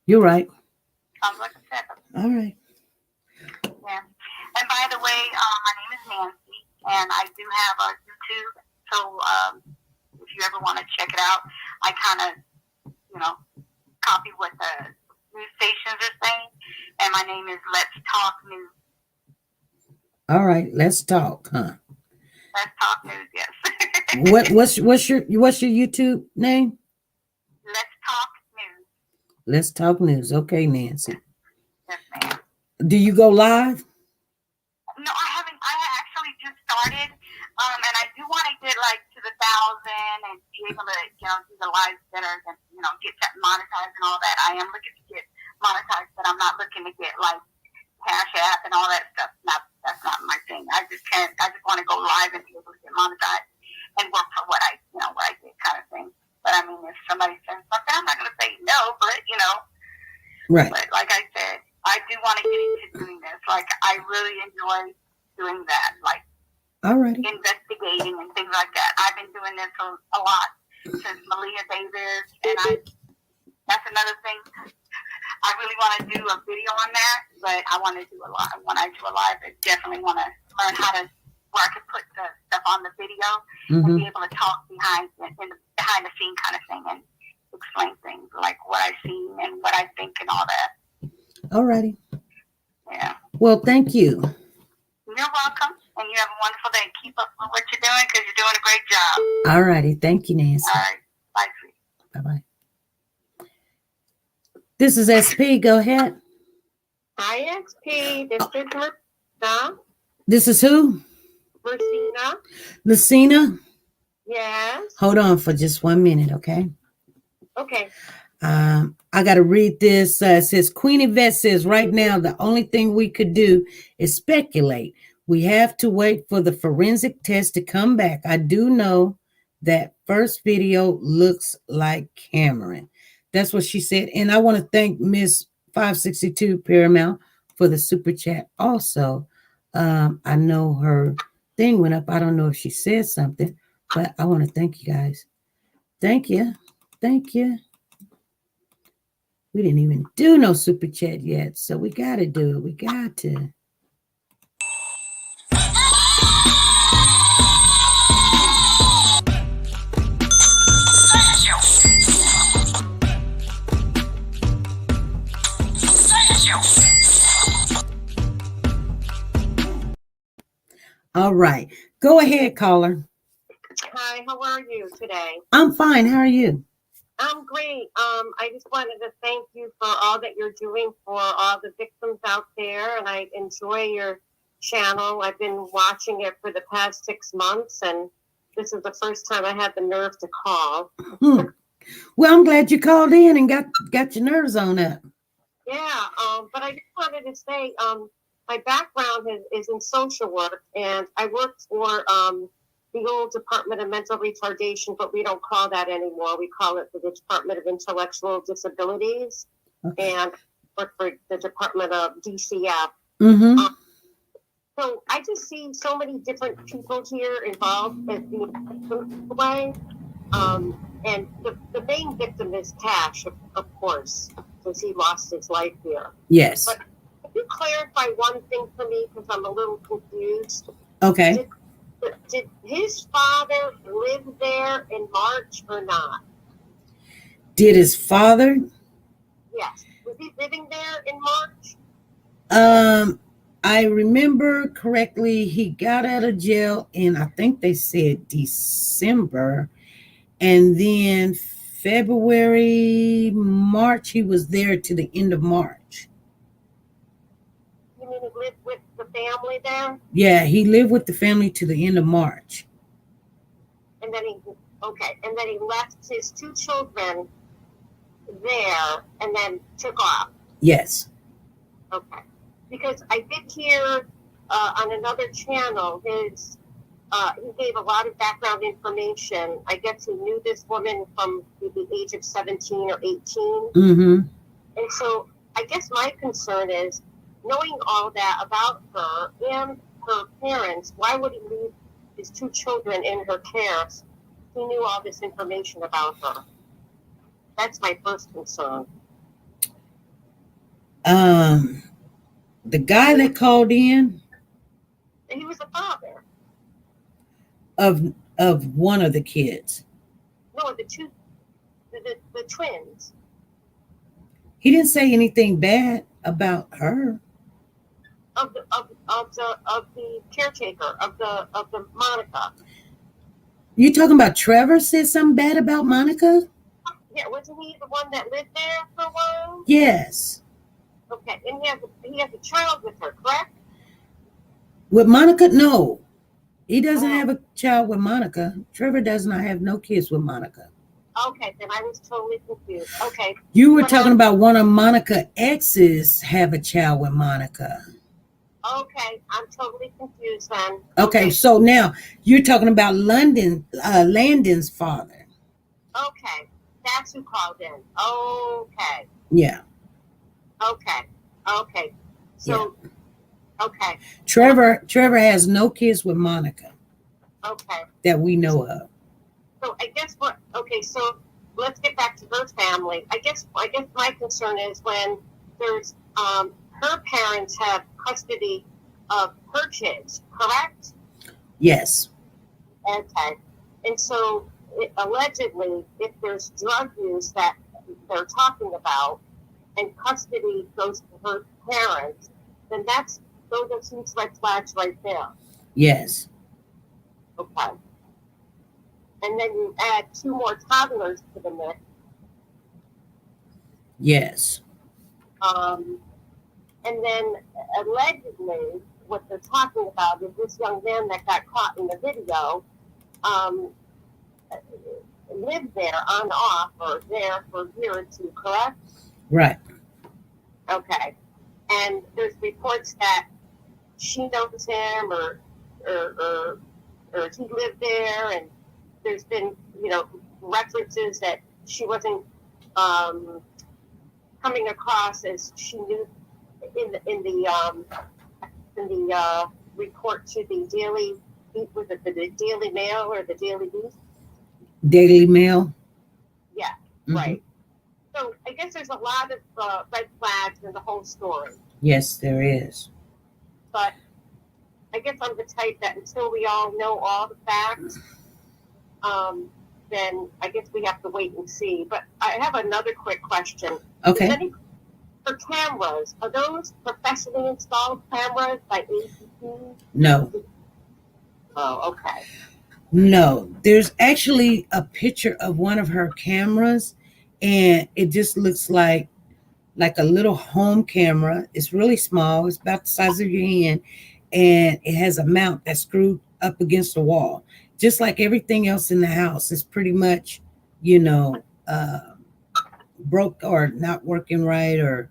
You're right. Sounds like a setup. All right. Yeah. And by the way, my name is Nancy, and I do have a YouTube. So if you ever want to check it out, I kind of, copy what the news stations are saying. And my name is Let's Talk News. All right. Let's talk, huh? Let's Talk News, yes. What's your YouTube name? Let's Talk News. Let's Talk News. Okay, Nancy. Yes, ma'am. Do you go live? No, I haven't. I actually just started, and I do want to get to the 1,000 and be able to, do the lives that are, get monetized and all that. I am looking to get monetized, but I'm not looking to get Cash App and all that stuff. That's not my thing. I just want to go live and be able to get monetized and work for what I get, kind of thing. But I mean, if somebody says something, I'm not going to say no, but Right. But like I said, I do want to get into doing this. I really enjoy doing that, Alrighty. investigating and things like that. I've been doing this a lot since Malia Davis, and that's another thing. I really want to do a video on that, but I want to do a lot. When I do a live, I definitely want to learn how to, where I can put the stuff on the video and be able to talk behind the scene kind of thing and explain things like what I've seen and what I think and all that. Alrighty. Yeah. Well, thank you. You're welcome, and you have a wonderful day. Keep up with what you're doing, because you're doing a great job. Alrighty. Thank you, Nancy. All right. Bye, sweetie. Bye-bye. This is SP. Go ahead. Hi, XP. This is Lucina. This is who? Lucina. Lucina? Yes. Hold on for just 1 minute, okay? Okay. I got to read this. It says, Queen Yvette says, right now, the only thing we could do is speculate. We have to wait for the forensic test to come back. I do know that first video looks like Cameron. That's what she said. And I want to thank Miss 562 Paramount for the super chat also. I know her thing went up. I don't know if she said something, but I want to thank you guys. Thank you. Thank you. We didn't even do no super chat yet, so we got to do it. We got to. All right. Go ahead, caller. Hi, how are you today? I'm fine. How are you? I'm great. I just wanted to thank you for all that you're doing for all the victims out there, and I enjoy your channel. I've been watching it for the past 6 months, and this is the first time I had the nerve to call. Well, I'm glad you called in and got your nerves on up. Yeah, but I just wanted to say, my background is in social work, and I worked for the old Department of Mental Retardation, but we don't call that anymore. We call it the Department of Intellectual Disabilities, and work for the Department of DCF. Mm-hmm. So I just see so many different people here involved in the way. And the main victim is Cash, of course, because he lost his life here. Yes. But can you clarify one thing for me, because I'm a little confused? Okay. Did his father live there in March or not? Did his father? Yes. Was he living there in March? I remember correctly, he got out of jail in, I think they said December, and then February, March, he was there to the end of March. You mean he lived with the family there? Yeah, he lived with the family to the end of March. And then he left his 2 children there and then took off. Yes. Okay. Because I did hear on another channel he gave a lot of background information. I guess he knew this woman from the age of 17 or 18. Mm-hmm. And so I guess my concern is, knowing all that about her and her parents, why would he leave his 2 children in her care? He knew all this information about her. That's my first concern. The guy that called in, He was a father. Of one of the kids. No, the twins. He didn't say anything bad about her. Of the caretaker of the Monica. You talking about Trevor said something bad about Monica? Yeah, wasn't he the one that lived there for a while? Yes. Okay, and he has a child with her, correct? With Monica? No. He doesn't have a child with Monica. Trevor does not have no kids with Monica. Okay, then I was totally confused. Okay. You were talking about one of Monica's exes have a child with Monica. Okay, I'm totally confused then. Okay, so now you're talking about Landon's father. Okay, that's who called in. Okay. Yeah. Okay. So, yeah. Okay. Trevor has no kids with Monica. Okay. That we know of. So I guess so let's get back to her family. I guess my concern is when there's her parents have custody of her kids, correct? Yes. Okay. And so allegedly, if there's drug use that they're talking about and custody goes to her parents, then those are some red flags right there. Yes. Okay. And then you add 2 more toddlers to the mix. Yes. And then allegedly, what they're talking about is this young man that got caught in the video lived there on and off or there for a year or 2, correct? Right. Okay. And there's reports that she knows him or he lived there, and there's been, references that she wasn't coming across as she knew in the report to the Daily, was it the Daily Mail or the Daily Beast? Daily Mail. Yeah, right. So I guess there's a lot of red flags in the whole story. Yes, there is. But I guess I'm the type that until we all know all the facts, then I guess we have to wait and see. But I have another quick question. Okay. For cameras, are those professionally installed cameras by APT? No. Oh, okay. No, there's actually a picture of one of her cameras, and it just looks like a little home camera. It's really small. It's about the size of your hand, and it has a mount that's screwed up against the wall. Just like everything else in the house, it's pretty much, broke or not working right, or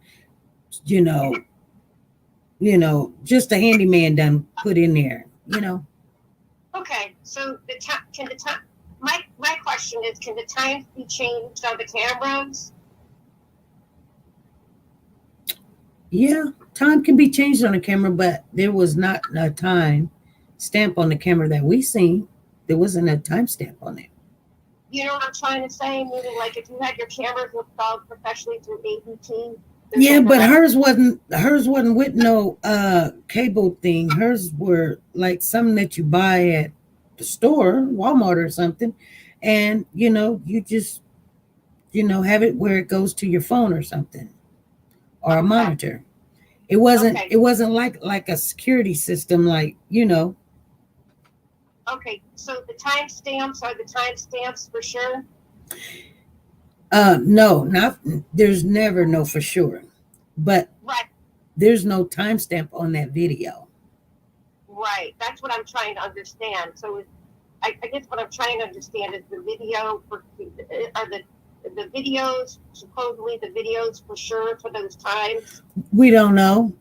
just a handyman done put in there. Okay, so my question is, can the times be changed on the cameras? Yeah, time can be changed on the camera, but there was not a time stamp on the camera that we seen. There wasn't a time stamp on it. You know what I'm trying to say? Meaning, like, if you had your cameras installed professionally through APT. Yeah, but hers wasn't with no cable thing. Hers were like something that you buy at the store, Walmart or something, and you just have it where it goes to your phone or something, or a monitor. It wasn't like a security system, like. Okay, so the timestamps are the timestamps for sure? No, there's never no for sure, but right. There's no timestamp on that video. Right, that's what I'm trying to understand. So I guess what I'm trying to understand is the video are the videos, supposedly the videos for sure for those times? We don't know.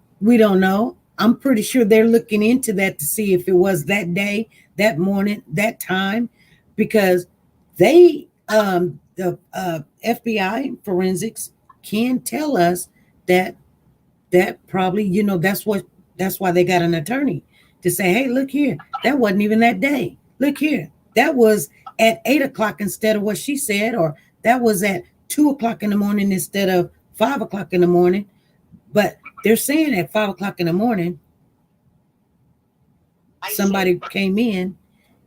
I'm pretty sure they're looking into that to see if it was that day, that morning, that time, because they the FBI forensics can tell us that probably, that's why they got an attorney to say, hey, look here, that wasn't even that day. Look here, that was at 8 o'clock instead of what she said, or that was at 2 o'clock in the morning instead of 5 o'clock in the morning. But they're saying at 5 o'clock in the morning, somebody came in,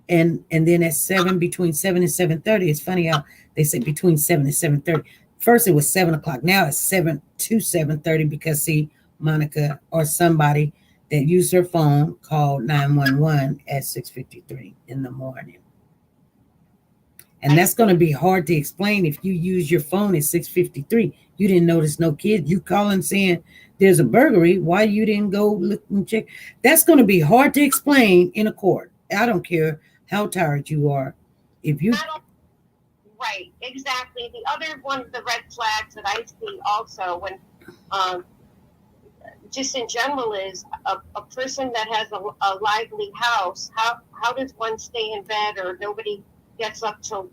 and then at between 7 and 7:30. It's funny how they say between 7 and 7:30. First it was 7 o'clock. Now it's 7 to 7:30 because see, Monica or somebody that used her phone called 911 at 6:53 in the morning. And that's going to be hard to explain if you use your phone at 6:53. You didn't notice no kids. You calling saying there's a burglary. Why you didn't go look and check? That's going to be hard to explain in a court. I don't care how tired you are. Right, exactly. The other one of the red flags that I see also when just in general is a person that has a lively house. How does one stay in bed, or nobody gets up till,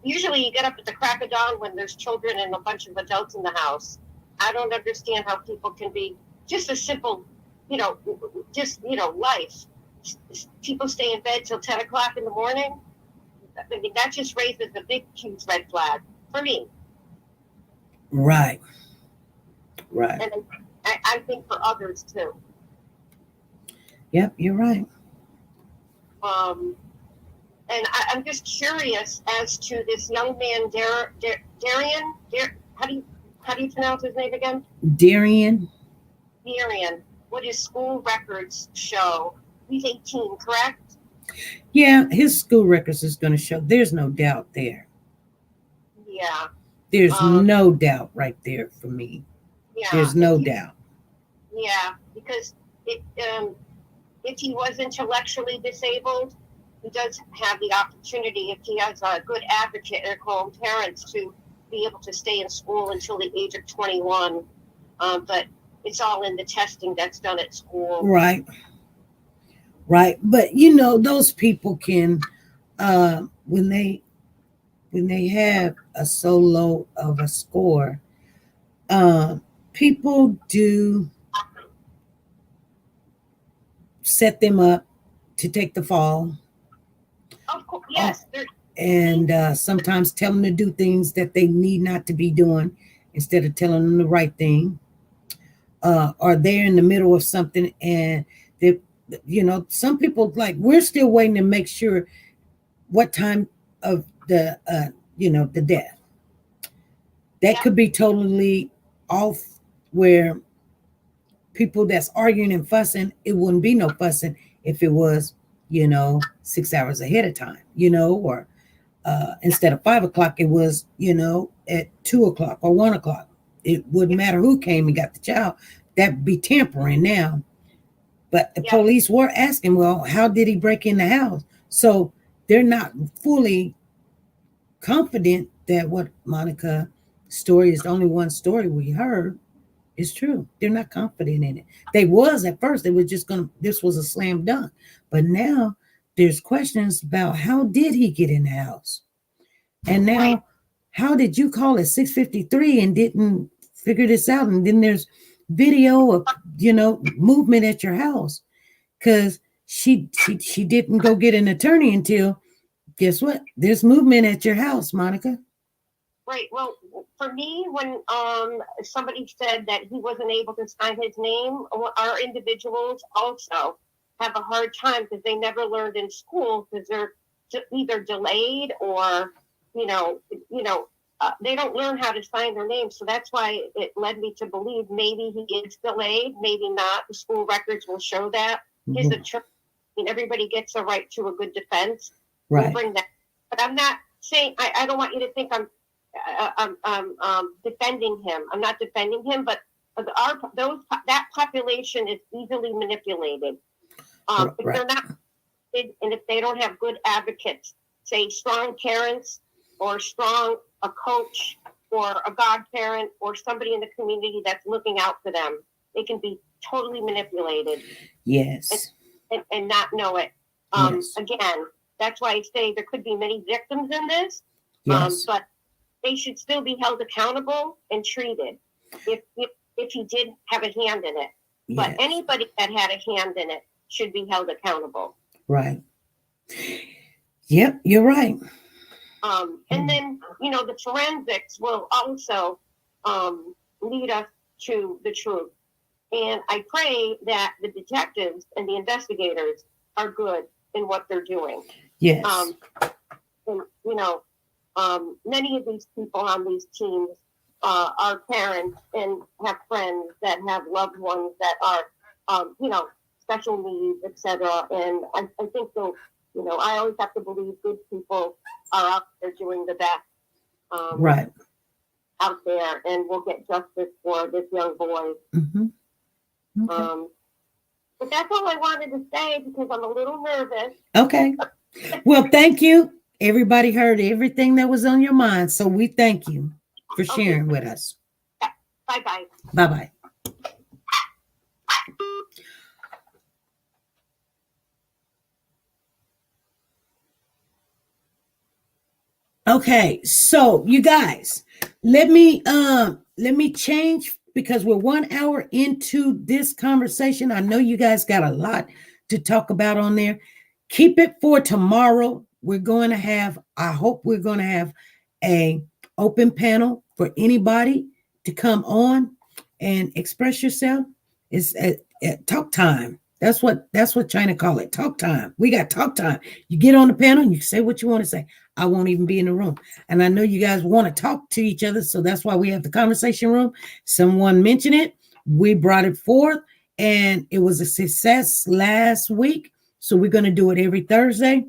usually you get up at the crack of dawn when there's children and a bunch of adults in the house. I don't understand how people can be just a simple, life. People stay in bed till 10 o'clock in the morning. I mean, that just raises a big, huge red flag for me. Right. And I think for others too. Yep, you're right. And I'm just curious as to this young man, Darian. How do you pronounce his name again? Darian. What his school records show. He's 18, correct? Yeah, his school records is going to show. There's no doubt there. Yeah. There's no doubt right there for me. Yeah. There's no doubt. Yeah, because if he was intellectually disabled, he does have the opportunity, if he has a good advocate at home, parents, to be able to stay in school until the age of 21. But it's all in the testing that's done at school. Right. But you know, those people can, when they have a so low of a score, people do set them up to take the fall. Of course, yes. And sometimes tell them to do things that they need not to be doing instead of telling them the right thing. Or they're in the middle of something and they, you know, some people, like, we're still waiting to make sure what time of the you know, the death. That could be totally off, where people that's arguing and fussing, it wouldn't be no fussing if it was, you know, 6 hours ahead of time, you know, or instead of 5 o'clock, it was, you know, at 2 o'clock or 1 o'clock. It wouldn't matter who came and got the child. That'd be tampering now. But the police were asking, well, how did he break in the house? So they're not fully confident that what Monica's story is the only one story we heard is true. They're not confident in it. They was at first. They were just this was a slam dunk. But now there's questions about, how did he get in the house? And now, how did you call it 6:53 and didn't figure this out? And then there's video of, you know, movement at your house, because she didn't go get an attorney until, guess what? There's movement at your house, Monica. Right. Well, for me, when somebody said that he wasn't able to sign his name, our individuals also have a hard time because they never learned in school, because they're either delayed or, they don't learn how to sign their name. So that's why it led me to believe maybe he is delayed, maybe not. The school records will show that. His attorney, everybody gets a right to a good defense. Right. We'll bring that. But I'm not saying, I don't want you to think I'm defending him. I'm not defending him, but that population is easily manipulated. If they're not, and if they don't have good advocates, say strong parents or a coach or a godparent or somebody in the community that's looking out for them, they can be totally manipulated. Yes. And not know it. Yes. Again, that's why I say there could be many victims in this. Yes. But they should still be held accountable and treated if he did have a hand in it. Yes. But anybody that had a hand in it should be held accountable. Right. Yep, you're right. And then, the forensics will also lead us to the truth. And I pray that the detectives and the investigators are good in what they're doing. Yes. Many of these people on these teams are parents and have friends that have loved ones that are, special needs, etc. And I think they'll, I always have to believe good people are out there doing the best. Right. Out there, and we'll get justice for this young boy. Mm-hmm. Okay. But that's all I wanted to say because I'm a little nervous. Okay. Well, thank you. Everybody heard everything that was on your mind. So we thank you for sharing with us. Bye-bye. Bye-bye. Okay, so you guys, let me change, because we're 1 hour into this conversation. I know you guys got a lot to talk about on there. Keep it for tomorrow. I hope we're going to have a open panel for anybody to come on and express yourself. It's at talk time. That's what China call it. Talk time. We got talk time. You get on the panel and you say what you want to say. I won't even be in the room. And I know you guys want to talk to each other. So that's why we have the conversation room. Someone mentioned it. We brought it forth and it was a success last week. So we're going to do it every Thursday.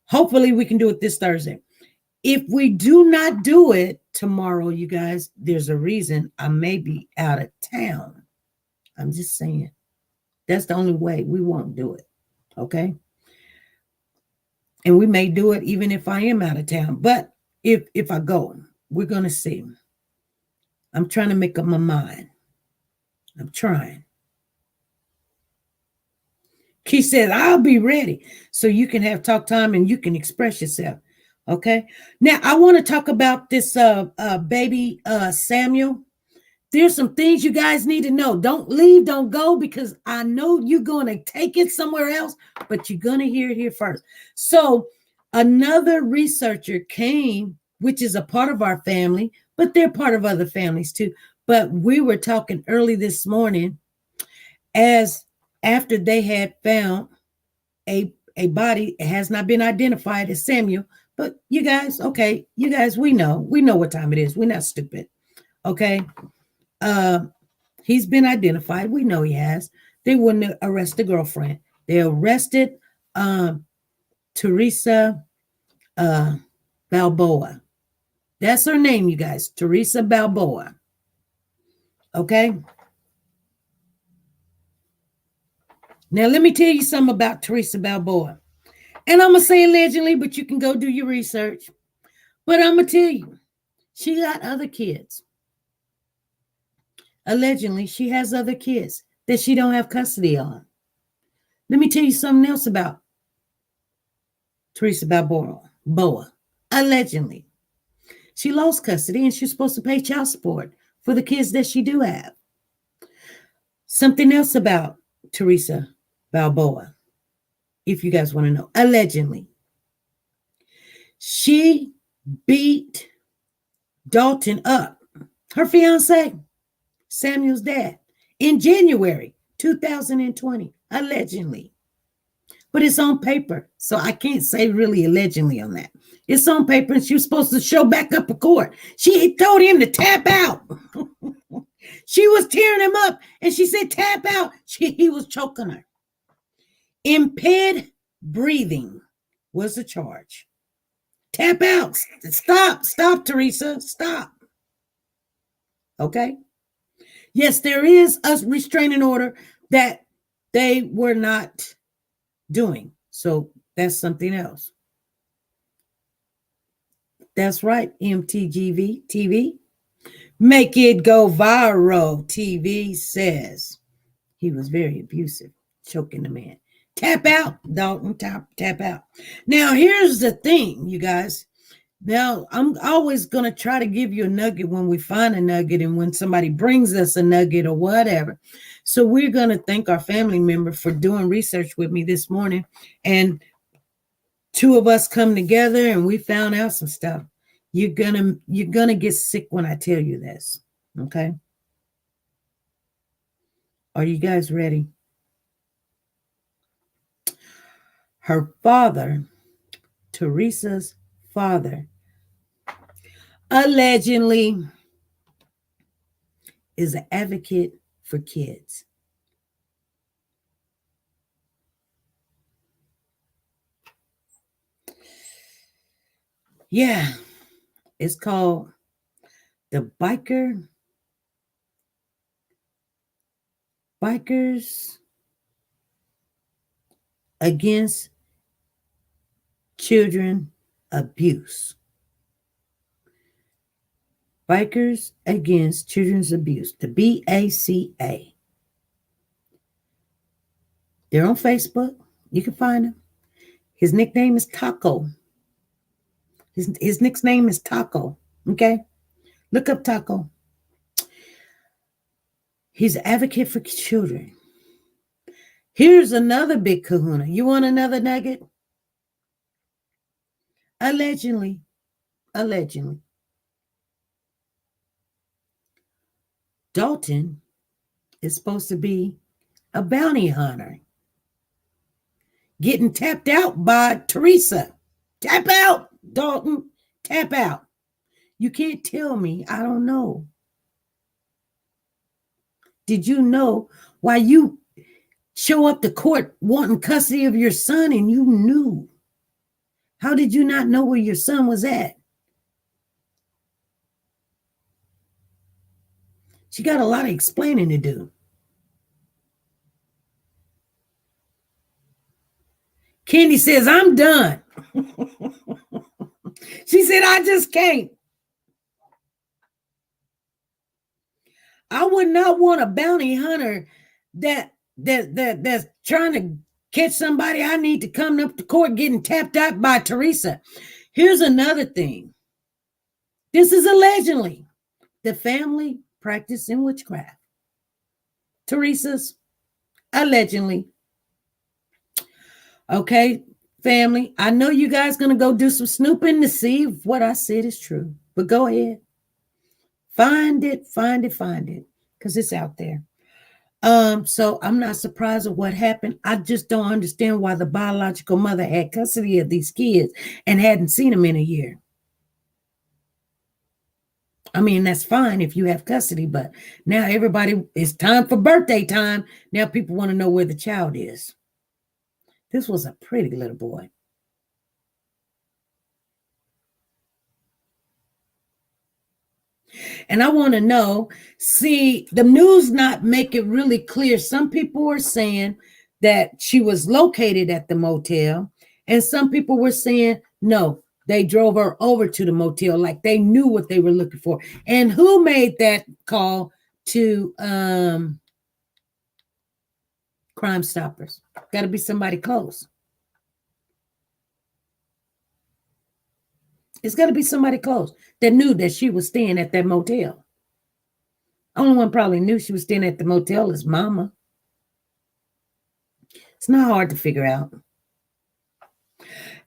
Hopefully we can do it this Thursday. If we do not do it tomorrow, you guys, there's a reason. I may be out of town. I'm just saying. That's the only way. We won't do it. Okay. And we may do it even if I am out of town. But if I go, we're going to see. I'm trying to make up my mind. I'm trying. He said, I'll be ready so you can have talk time and you can express yourself. Okay. Now I want to talk about this baby Samuel. There's some things you guys need to know. Don't leave, don't go, because I know you're going to take it somewhere else, but you're going to hear it here first. So another researcher came, which is a part of our family, but they're part of other families too. But we were talking early this morning as after they had found a body. It has not been identified as Samuel, but you guys, okay, you guys, we know what time it is. We're not stupid. Okay. He's been identified. We know he has. They wouldn't arrest the girlfriend. They arrested Teresa Balboa. That's her name, you guys. Teresa Balboa. Okay. Now let me tell you something about Teresa Balboa. And I'm gonna say allegedly, but you can go do your research. But I'm gonna tell you, she got other kids. Allegedly, she has other kids that she don't have custody on. Let me tell you something else about Teresa Balboa. Allegedly, she lost custody and she's supposed to pay child support for the kids that she do have. Something else about Teresa Balboa, if you guys want to know. Allegedly, she beat Dalton up, her fiance, Samuel's dad, in January 2020, allegedly. But it's on paper, so I can't say really allegedly on that. It's on paper, and she was supposed to show back up in court. She told him to tap out. She was tearing him up, and she said, tap out. He was choking her. Impaired breathing was the charge. Tap out. Stop, Teresa. Stop. Okay? Yes, there is a restraining order that they were not doing. So that's something else. That's right, MTGV TV. Make it go viral. TV says he was very abusive, choking the man. Tap out, Dalton. Tap out. Now, here's the thing, you guys. Now, I'm always going to try to give you a nugget when we find a nugget and when somebody brings us a nugget or whatever. So we're going to thank our family member for doing research with me this morning. And two of us come together and we found out some stuff. You're gonna get sick when I tell you this. Okay? Are you guys ready? Her father, Teresa's father, allegedly is an advocate for kids. Yeah, it's called the Bikers Against Children Abuse. Bikers Against Children's Abuse, the BACA. They're on Facebook. You can find them. His nickname is Taco. His nickname is Taco. Okay? Look up Taco. He's an advocate for children. Here's another big kahuna. You want another nugget? Allegedly, Dalton is supposed to be a bounty hunter. Getting tapped out by Teresa. Tap out, Dalton. Tap out. You can't tell me I don't know. Did you know why you show up to court wanting custody of your son and you knew? How did you not know where your son was at? She got a lot of explaining to do. Candy says, I'm done. She said, I just can't. I would not want a bounty hunter that's trying to catch somebody. I need to come up to court getting tapped out by Teresa. Here's another thing. This is allegedly the family practicing witchcraft. Teresa's allegedly. Okay, family. I know you guys gonna go do some snooping to see if what I said is true. But go ahead. Find it, because it's out there. So I'm not surprised at what happened. I just don't understand why the biological mother had custody of these kids and hadn't seen them in a year. I mean, that's fine if you have custody, but now it's time for birthday time. Now people want to know where the child is. This was a pretty little boy. And I want to know, see, the news not make it really clear. Some people were saying that she was located at the motel, and some people were saying, no, they drove her over to the motel, like they knew what they were looking for. And who made that call to Crime Stoppers? Got to be somebody close. It's got to be somebody close that knew that she was staying at that motel. Only one probably knew she was staying at the motel is Mama. It's not hard to figure out.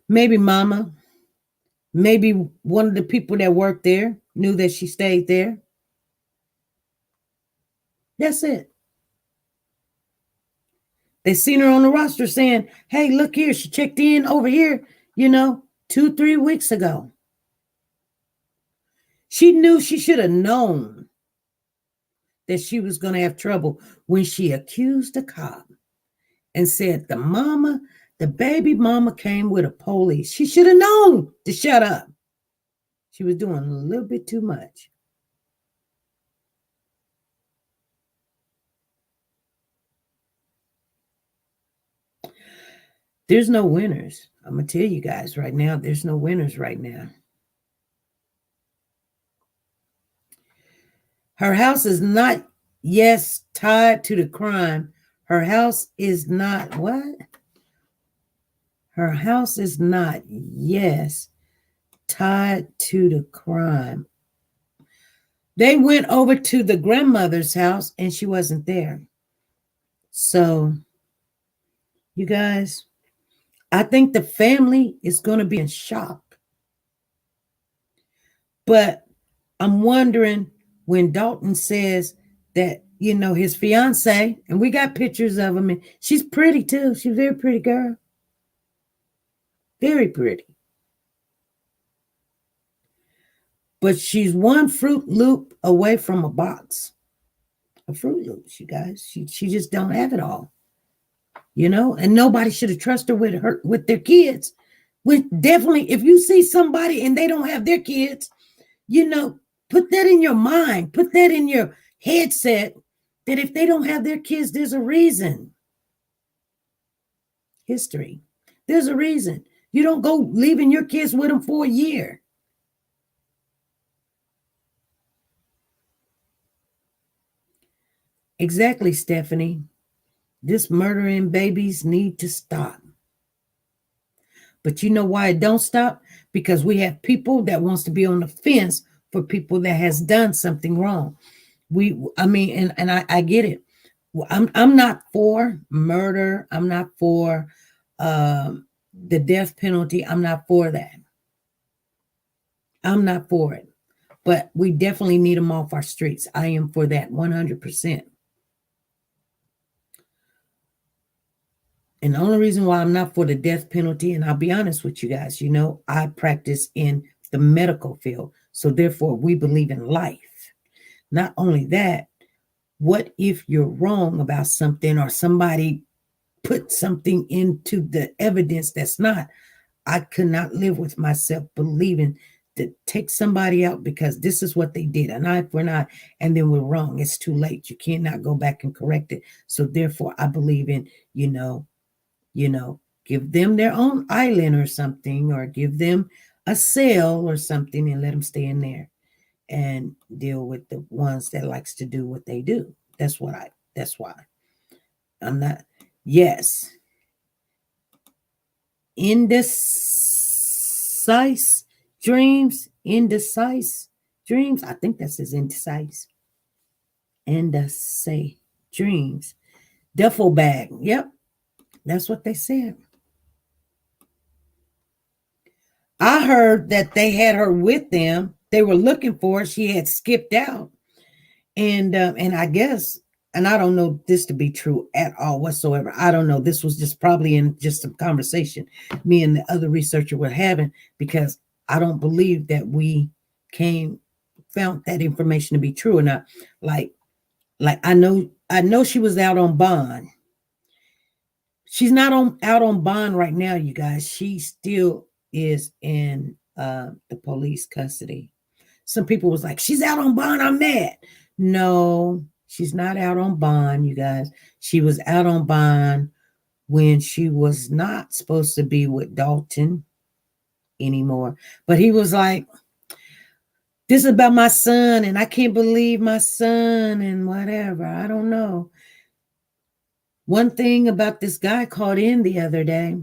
Maybe Mama, maybe one of the people that worked there knew that she stayed there. That's it. They seen her on the roster saying, hey, look here, she checked in over here, 2-3 weeks ago. She knew, she should have known that she was going to have trouble when she accused the cop and said the baby mama came with a police. She should have known to shut up. She was doing a little bit too much. There's no winners. I'm going to tell you guys right now, there's no winners right now. Her house is not, yes, tied to the crime. Her house is not, what? Her house is not, yes, tied to the crime. They went over to the grandmother's house and she wasn't there. So, you guys, I think the family is going to be in shock. But I'm wondering, when Dalton says that, his fiance, and we got pictures of him, and she's pretty too. She's a very pretty girl. Very pretty. But she's one Fruit Loop away from a box. A Fruit Loop, you guys. She just don't have it all. And nobody should have trusted her with their kids. Definitely, if you see somebody and they don't have their kids, put that in your mind. Put that in your headset that if they don't have their kids, there's a reason. History. There's a reason. You don't go leaving your kids with them for a year. Exactly, Stephanie. This murdering babies need to stop. But you know why it don't stop? Because we have people that wants to be on the fence for people that has done something wrong. I get it. I'm not for murder. I'm not for the death penalty. I'm not for that. I'm not for it. But we definitely need them off our streets. I am for that 100%. And the only reason why I'm not for the death penalty, and I'll be honest with you guys, I practice in the medical field. So therefore, we believe in life. Not only that, what if you're wrong about something or somebody put something into the evidence that's not? I could not live with myself believing to take somebody out because this is what they did, an eye for an eye, and then we're wrong. It's too late. You cannot go back and correct it. So therefore, I believe in, give them their own island or something, or give them a cell or something and let them stay in there. and deal with the ones that likes to do what they do. That's why I'm not. Yes. Indecise dreams. I think that says indecise. Indecise dreams. Duffel bag. Yep. That's what they said. I heard that they had her with them. They were looking for her. She had skipped out. And I guess, and I don't know this to be true at all whatsoever. I don't know. This was just probably in just some conversation me and the other researcher were having, because I don't believe that we found that information to be true or not. Like I know she was out on bond. She's not out on bond right now, you guys. She still is in the police custody. Some people was like, she's out on bond, I'm mad. No, she's not out on bond, you guys. She was out on bond when she was not supposed to be with Dalton anymore. But he was like, this is about my son, and I can't believe my son, and whatever. I don't know. One thing about this guy called in the other day,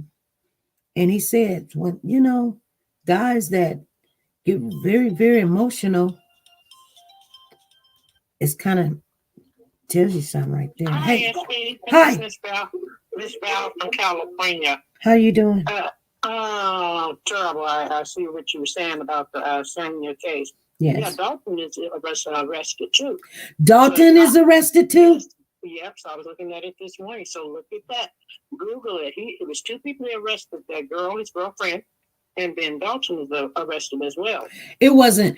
and he said, when guys that get very, very emotional, it's kind of tells you something right there. Hi, Hey, SP. hi. Miss Val from California. How you doing? Terrible. I see what you were saying about the Samuel case. Yes. Yeah, Dalton is arrested too. Dalton is arrested too? Yep, so I was looking at it this morning. So look at that. Google it. It was two people arrested, that girl, his girlfriend, and then Dalton was arrested as well. It wasn't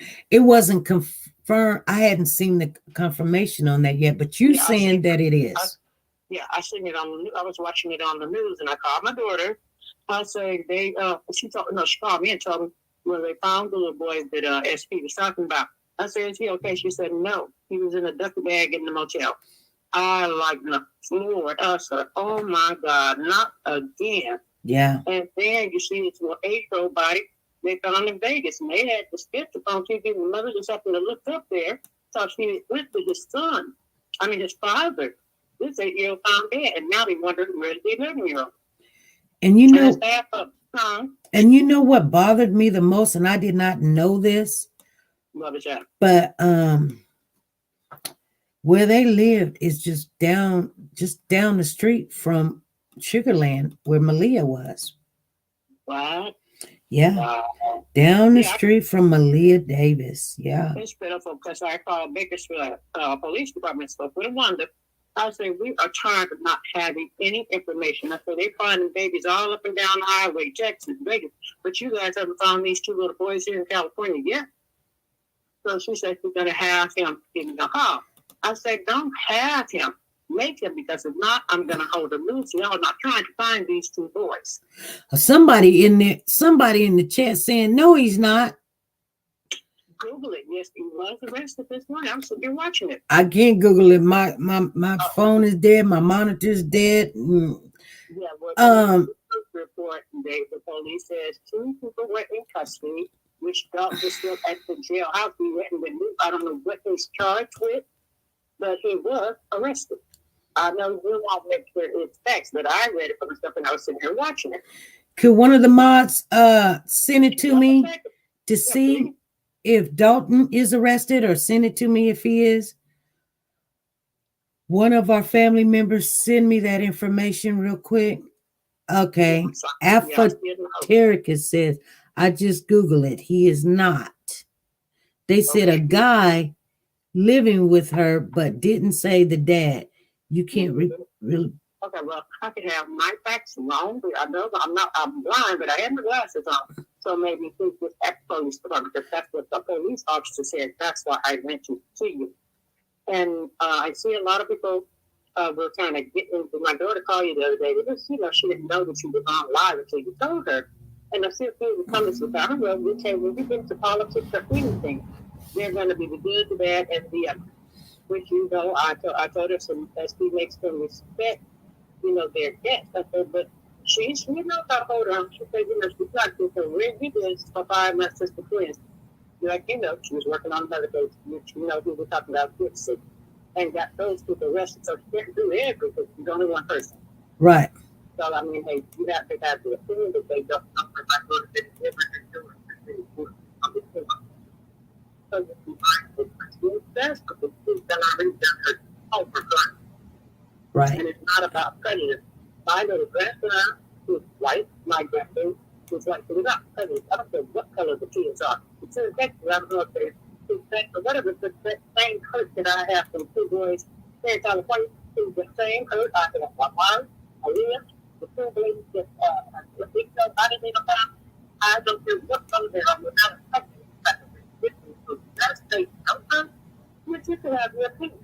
confirmed. I hadn't seen the confirmation on that yet, but you saying that it is. I seen it I was watching it on the news, and I called my daughter. I said she called me and told me when they found the little boy that SP was talking about. I said, is he okay? She said, no, he was in a duffel bag in the motel. I the Lord. I said, oh my God, not again. Yeah. And then you see this little 8-year-old body they found in Vegas, and they had the picture on TV. The mother just happened to look up there, thought she was with his his father. This 8-year-old found dead, and now they wondered where's the 11-year-old. And you know what bothered me the most, and I did not know this. What was that? But where they lived is just down the street from Sugarland, where Malia was. What? Yeah. Wow. Down the street from Malia Davis. Yeah. It's pitiful because I called Bakersfield Police Department, so for the wonder, I say we are tired of not having any information. I say they finding babies all up and down the highway, Texas, Vegas, but you guys haven't found these two little boys here in California yet. So she said she's going to have him in the hall. I said, don't have him. Make him, because if not, I'm going to hold a loose. Y'all not trying to find these two boys. Somebody in the chat saying, no, he's not. Google it. Yes, he was arrested this morning. I'm sitting here watching it. I can't Google it. My phone is dead. My monitor's dead. Yeah, well, report today, the police says 2 people were in custody, which Dalton was still at the jailhouse. He went in the news. I don't know what he's charged with, but he was arrested. I know you won't make sure it's facts, but I read it for myself and I was sitting here watching it. Could one of the mods send it to me to see if Dalton is arrested, or send it to me if he is? One of our family members send me that information real quick. Okay. Alpha TeNika says, I just Google it. He is not. They said a guy living with her, but didn't say the dad. You can't really. Okay, well, I could have my facts wrong. I know I'm blind, but I have my glasses on. So maybe think this ex-police department, because that's what the police officer said. That's why I went to see you. And I see a lot of people were trying to get into. My daughter called you the other day. Because, she didn't know that she was on live until you told her. And I see a few comments about her. Well, we say when we get into politics or anything, they're going to be the good, the bad, and the other. Which, I told her some, as he makes them respect, their guests. I said, but she knows how to hold on. She said, she's not just a ring. We did for 5 months just for twins. like, you know, she was working on another case, which, you know, we were talking about Dixie, and got those people arrested. So she can't do everything. She's only one person. Right. So, I mean, hey, you have to have the opinion that they don't know if I'm going to be able to do it. So you can find it. It's best because she's done already done her over. Right. And it's not about prejudice. My little grandson, who's white, my grandson, who's white, so we're not prejudice. I don't care what color the kids are. It's in Texas, I don't know if they're or whatever, but the same hurt that I have from two boys here in California is the same hurt I have one mom, I live, the two boys that I didn't even find. I don't care what color they are without a prejudice. That's the outcome. You can have your opinion.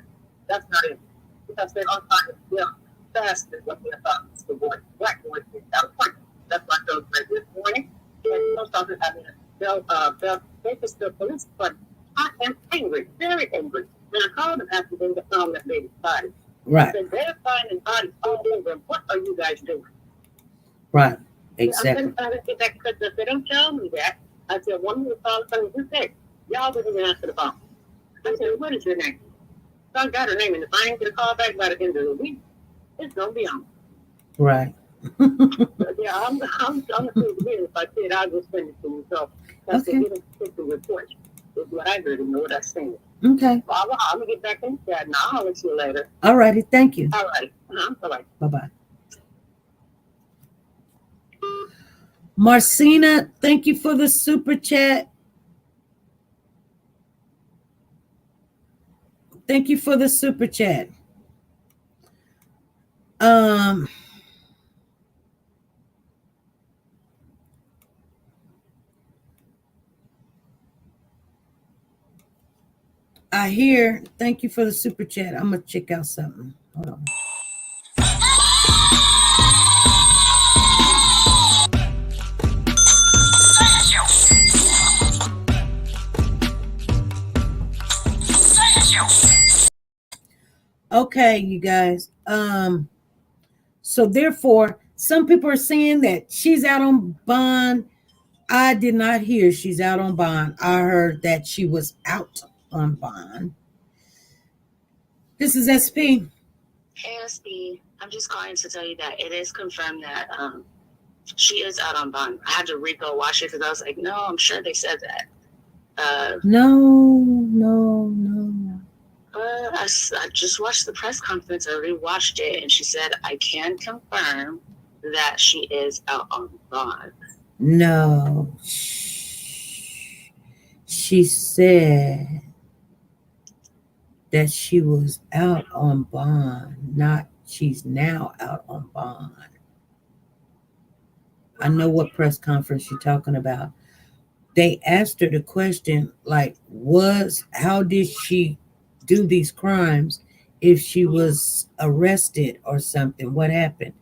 That's not it. Because they are trying to build faster what they thought the boy, black boys in California. That's why I told you this morning. And most of them having they just the police department. I am angry, very angry. When I called them after they found that baby's body. Right. I said, they're finding bodies all over. What are you guys doing? Right. Exactly. I didn't get that because if they don't tell me that, I said, one of the calls, who's that? Y'all didn't even answer the phone. I said, what is your name? So I got her name, and if I ain't get a call back by the end of the week, it's gonna be on. Right. Yeah, I'm gonna see it. If I said, I'll just send it to you. So that's Okay. the report. Is what I heard and what I seen. Okay. Well, I'm gonna get back into that, and I'll let you later. All righty. Thank you. All right. Bye-bye. Bye-bye. Marcina, thank you for the super chat. Thank you for the super chat. I hear, thank you for the super chat. I'm gonna check out something. Hold on. Okay, you guys. So therefore, some people are saying that she's out on bond. I did not hear she's out on bond. I heard that she was out on bond. This is SP. Hey, SP. I'm just calling to tell you that it is confirmed that she is out on bond. I had to watch it because I was like, no, I'm sure they said that. No. I just watched the press conference. I rewatched it, and she said, I can confirm that she is out on bond. No. She said that she was out on bond, not she's now out on bond. I know what press conference you're talking about. They asked her the question, like, how did she do these crimes if she was arrested or something? What happened?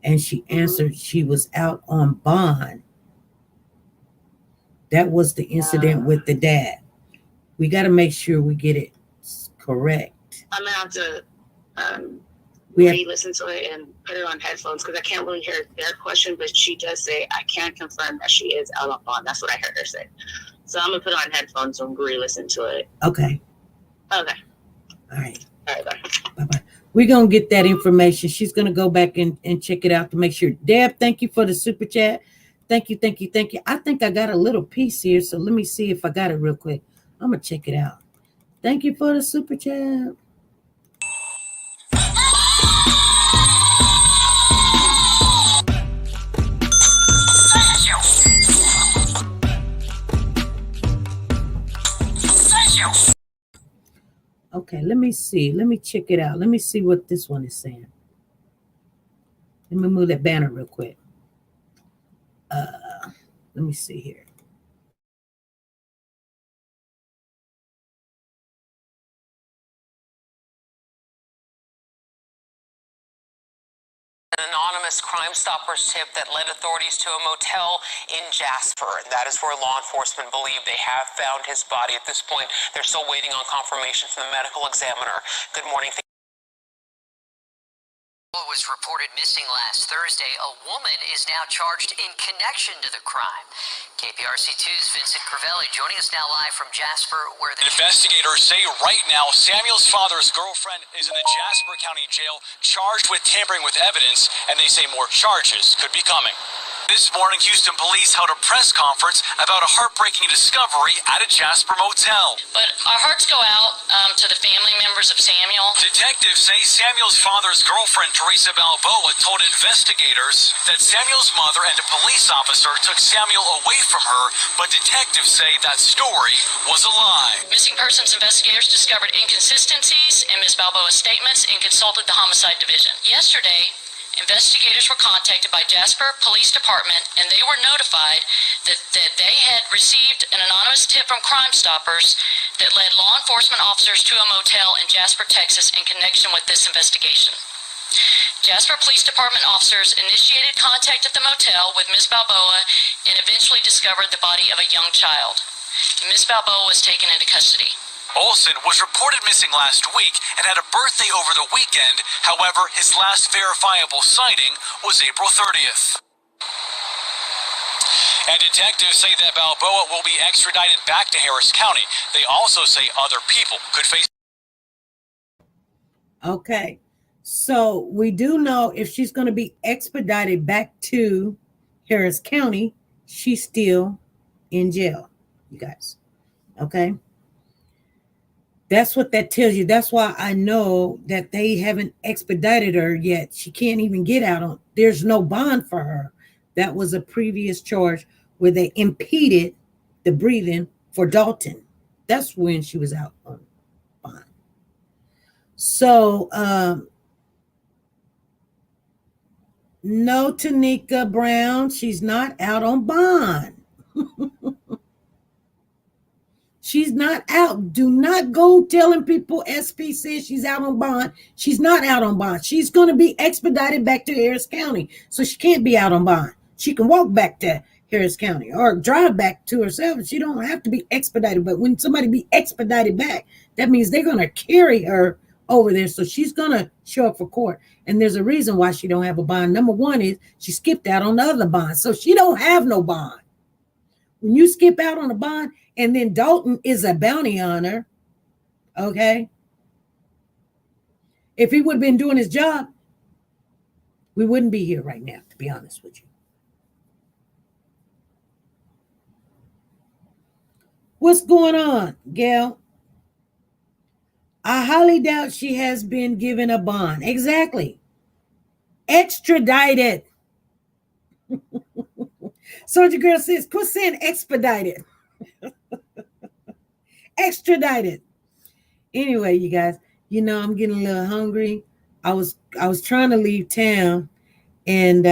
And she answered she was out on bond. That was the incident with the dad. We got to make sure we get it correct. I'm going to have to re-listen to it and put it on headphones because I can't really hear their question, but she does say, I can confirm that she is out on bond. That's what I heard her say. So I'm going to put it on headphones and re-listen to it. Okay. All right. Bye. Bye-bye. We're going to get that information. She's going to go back and check it out to make sure. Deb, thank you for the super chat. Thank you. I think I got a little piece here, so let me see if I got it real quick. I'm going to check it out. Thank you for the super chat. Okay, let me see. Let me check it out. Let me see what this one is saying. Let me move that banner real quick. Let me see here. An anonymous Crime Stoppers tip that led authorities to a motel in Jasper. And that is where law enforcement believe they have found his body. At this point, they're still waiting on confirmation from the medical examiner. Good morning. was reported missing last Thursday. A woman is now charged in connection to the crime. KPRC2's Vincent Crivelli joining us now live from Jasper, where the investigators say right now Samuel's father's girlfriend is in the Jasper County Jail charged with tampering with evidence, and they say more charges could be coming. This morning, Houston police held a press conference about a heartbreaking discovery at a Jasper motel. But our hearts go out to the family members of Samuel. Detectives say Samuel's father's girlfriend, Teresa Balboa, told investigators that Samuel's mother and a police officer took Samuel away from her, but detectives say that story was a lie. Missing persons investigators discovered inconsistencies in Ms. Balboa's statements and consulted the homicide division. Yesterday, investigators were contacted by Jasper Police Department, and they were notified that they had received an anonymous tip from Crime Stoppers that led law enforcement officers to a motel in Jasper, Texas in connection with this investigation. Jasper Police Department officers initiated contact at the motel with Ms. Balboa and eventually discovered the body of a young child. Ms. Balboa was taken into custody. Olsen was reported missing last week and had a birthday over the weekend. However, his last verifiable sighting was April 30th. And detectives say that Balboa will be extradited back to Harris County. They also say other people could face. Okay, so we do know if she's going to be expedited back to Harris County, she's still in jail, you guys. Okay. That's what that tells you. That's why I know that they haven't expedited her yet. She can't even get out on. There's no bond for her. That was a previous charge where they impeded the breathing for Dalton. That's when she was out on bond. So, no, TeNika Brown, she's not out on bond. She's not out. Do not go telling people SP says she's out on bond. She's not out on bond. She's going to be expedited back to Harris County. So she can't be out on bond. She can walk back to Harris County or drive back to herself. She don't have to be expedited. But when somebody be expedited back, that means they're going to carry her over there. So she's going to show up for court. And there's a reason why she don't have a bond. Number one is she skipped out on the other bond. So she don't have no bond. When you skip out on a bond, and then Dalton is a bounty on her, okay? If he would have been doing his job, we wouldn't be here right now, to be honest with you. What's going on, Gail? I highly doubt she has been given a bond. Exactly. Extradited. Soldier Girl says, quit saying expedited. Extradited. Anyway, you guys, you know, I'm getting a little hungry. I was trying to leave town, and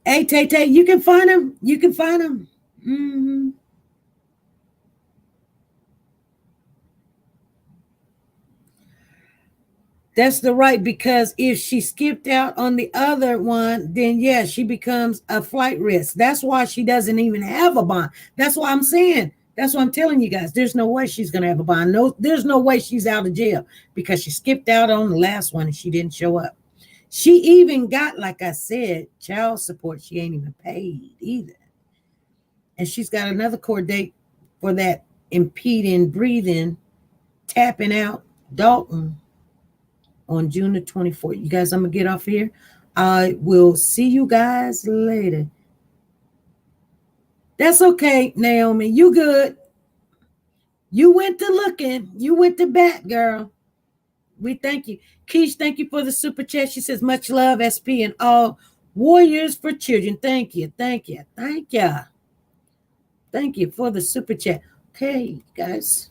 hey, Tay, you can find him. You can find him. Mm-hmm. That's the right, because if she skipped out on the other one, then yeah, she becomes a flight risk. That's why she doesn't even have a bond. That's why I'm saying, that's what I'm telling you guys. There's no way she's going to have a bond. No, there's no way she's out of jail because she skipped out on the last one and she didn't show up. She even got, like I said, child support. She ain't even paid either. And she's got another court date for that impeding breathing, tapping out Dalton on June the 24th. You guys, I'm going to get off here. I will see you guys later. That's okay, Naomi. You good. You went to looking. You went to bat, girl. We thank you. Keish, thank you for the super chat. She says, much love, SP, and all warriors for children. Thank you. Thank you. Thank you. Thank you for the super chat. Okay, guys.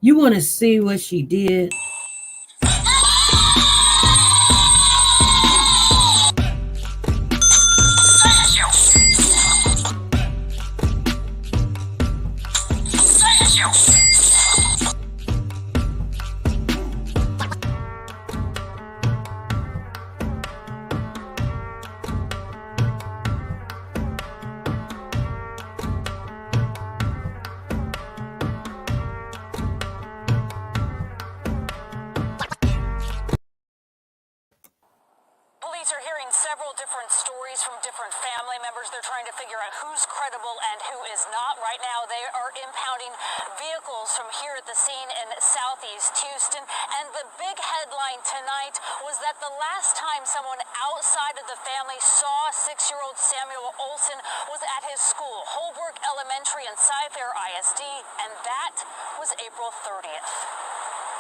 You want to see what she did? stories from different family members. They're trying to figure out who's credible and who is not. Right now, they are impounding vehicles from here at the scene in southeast Houston. And the big headline tonight was that the last time someone outside of the family saw 6-year-old Samuel Olsen was at his school, Holbrook Elementary and Scyther ISD, and that was April 30th.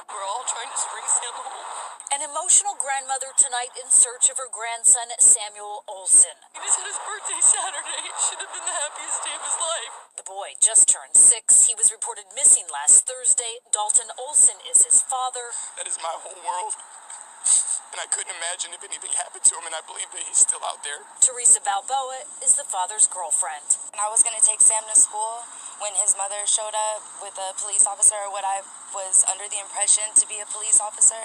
We're all trying to bring Sam home. An emotional grandmother tonight in search of her grandson, Samuel Olsen. He just had his birthday Saturday. It should have been the happiest day of his life. The boy just turned 6. He was reported missing last Thursday. Dalton Olsen is his father. That is my whole world. And I couldn't imagine if anything happened to him, and I believe that he's still out there. Teresa Balboa is the father's girlfriend. And I was going to take Sam to school when his mother showed up with a police officer, what I was under the impression to be a police officer,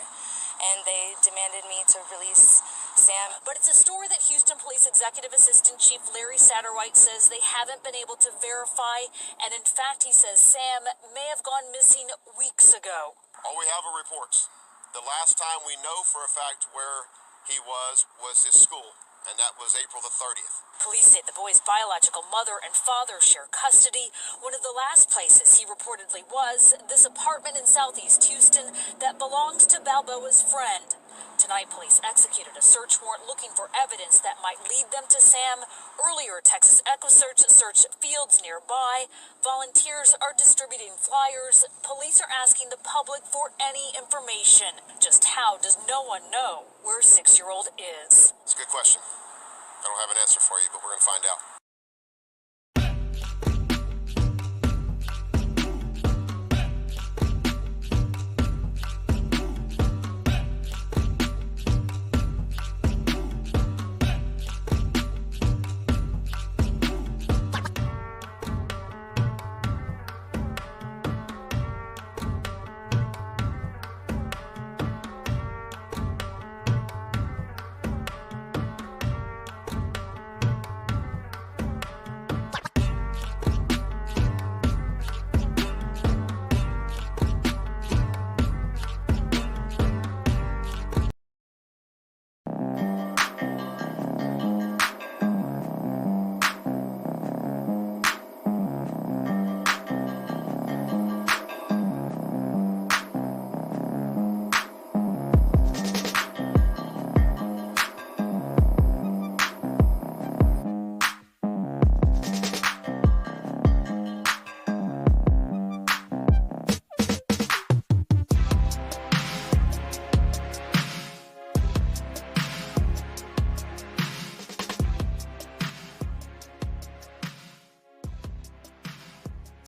and they demanded me to release Sam. But it's a story that Houston Police Executive Assistant Chief Larry Satterwhite says they haven't been able to verify, and in fact he says Sam may have gone missing weeks ago. All we have are reports. The last time we know for a fact where he was his school, and that was April the 30th. Police say the boy's biological mother and father share custody. One of the last places he reportedly was, this apartment in southeast Houston that belonged to Balboa's friend. Tonight, police executed a search warrant looking for evidence that might lead them to Sam. Earlier, Texas EchoSearch searched fields nearby. Volunteers are distributing flyers. Police are asking the public for any information. Just how does no one know where 6-year-old is? It's a good question. I don't have an answer for you, but we're going to find out.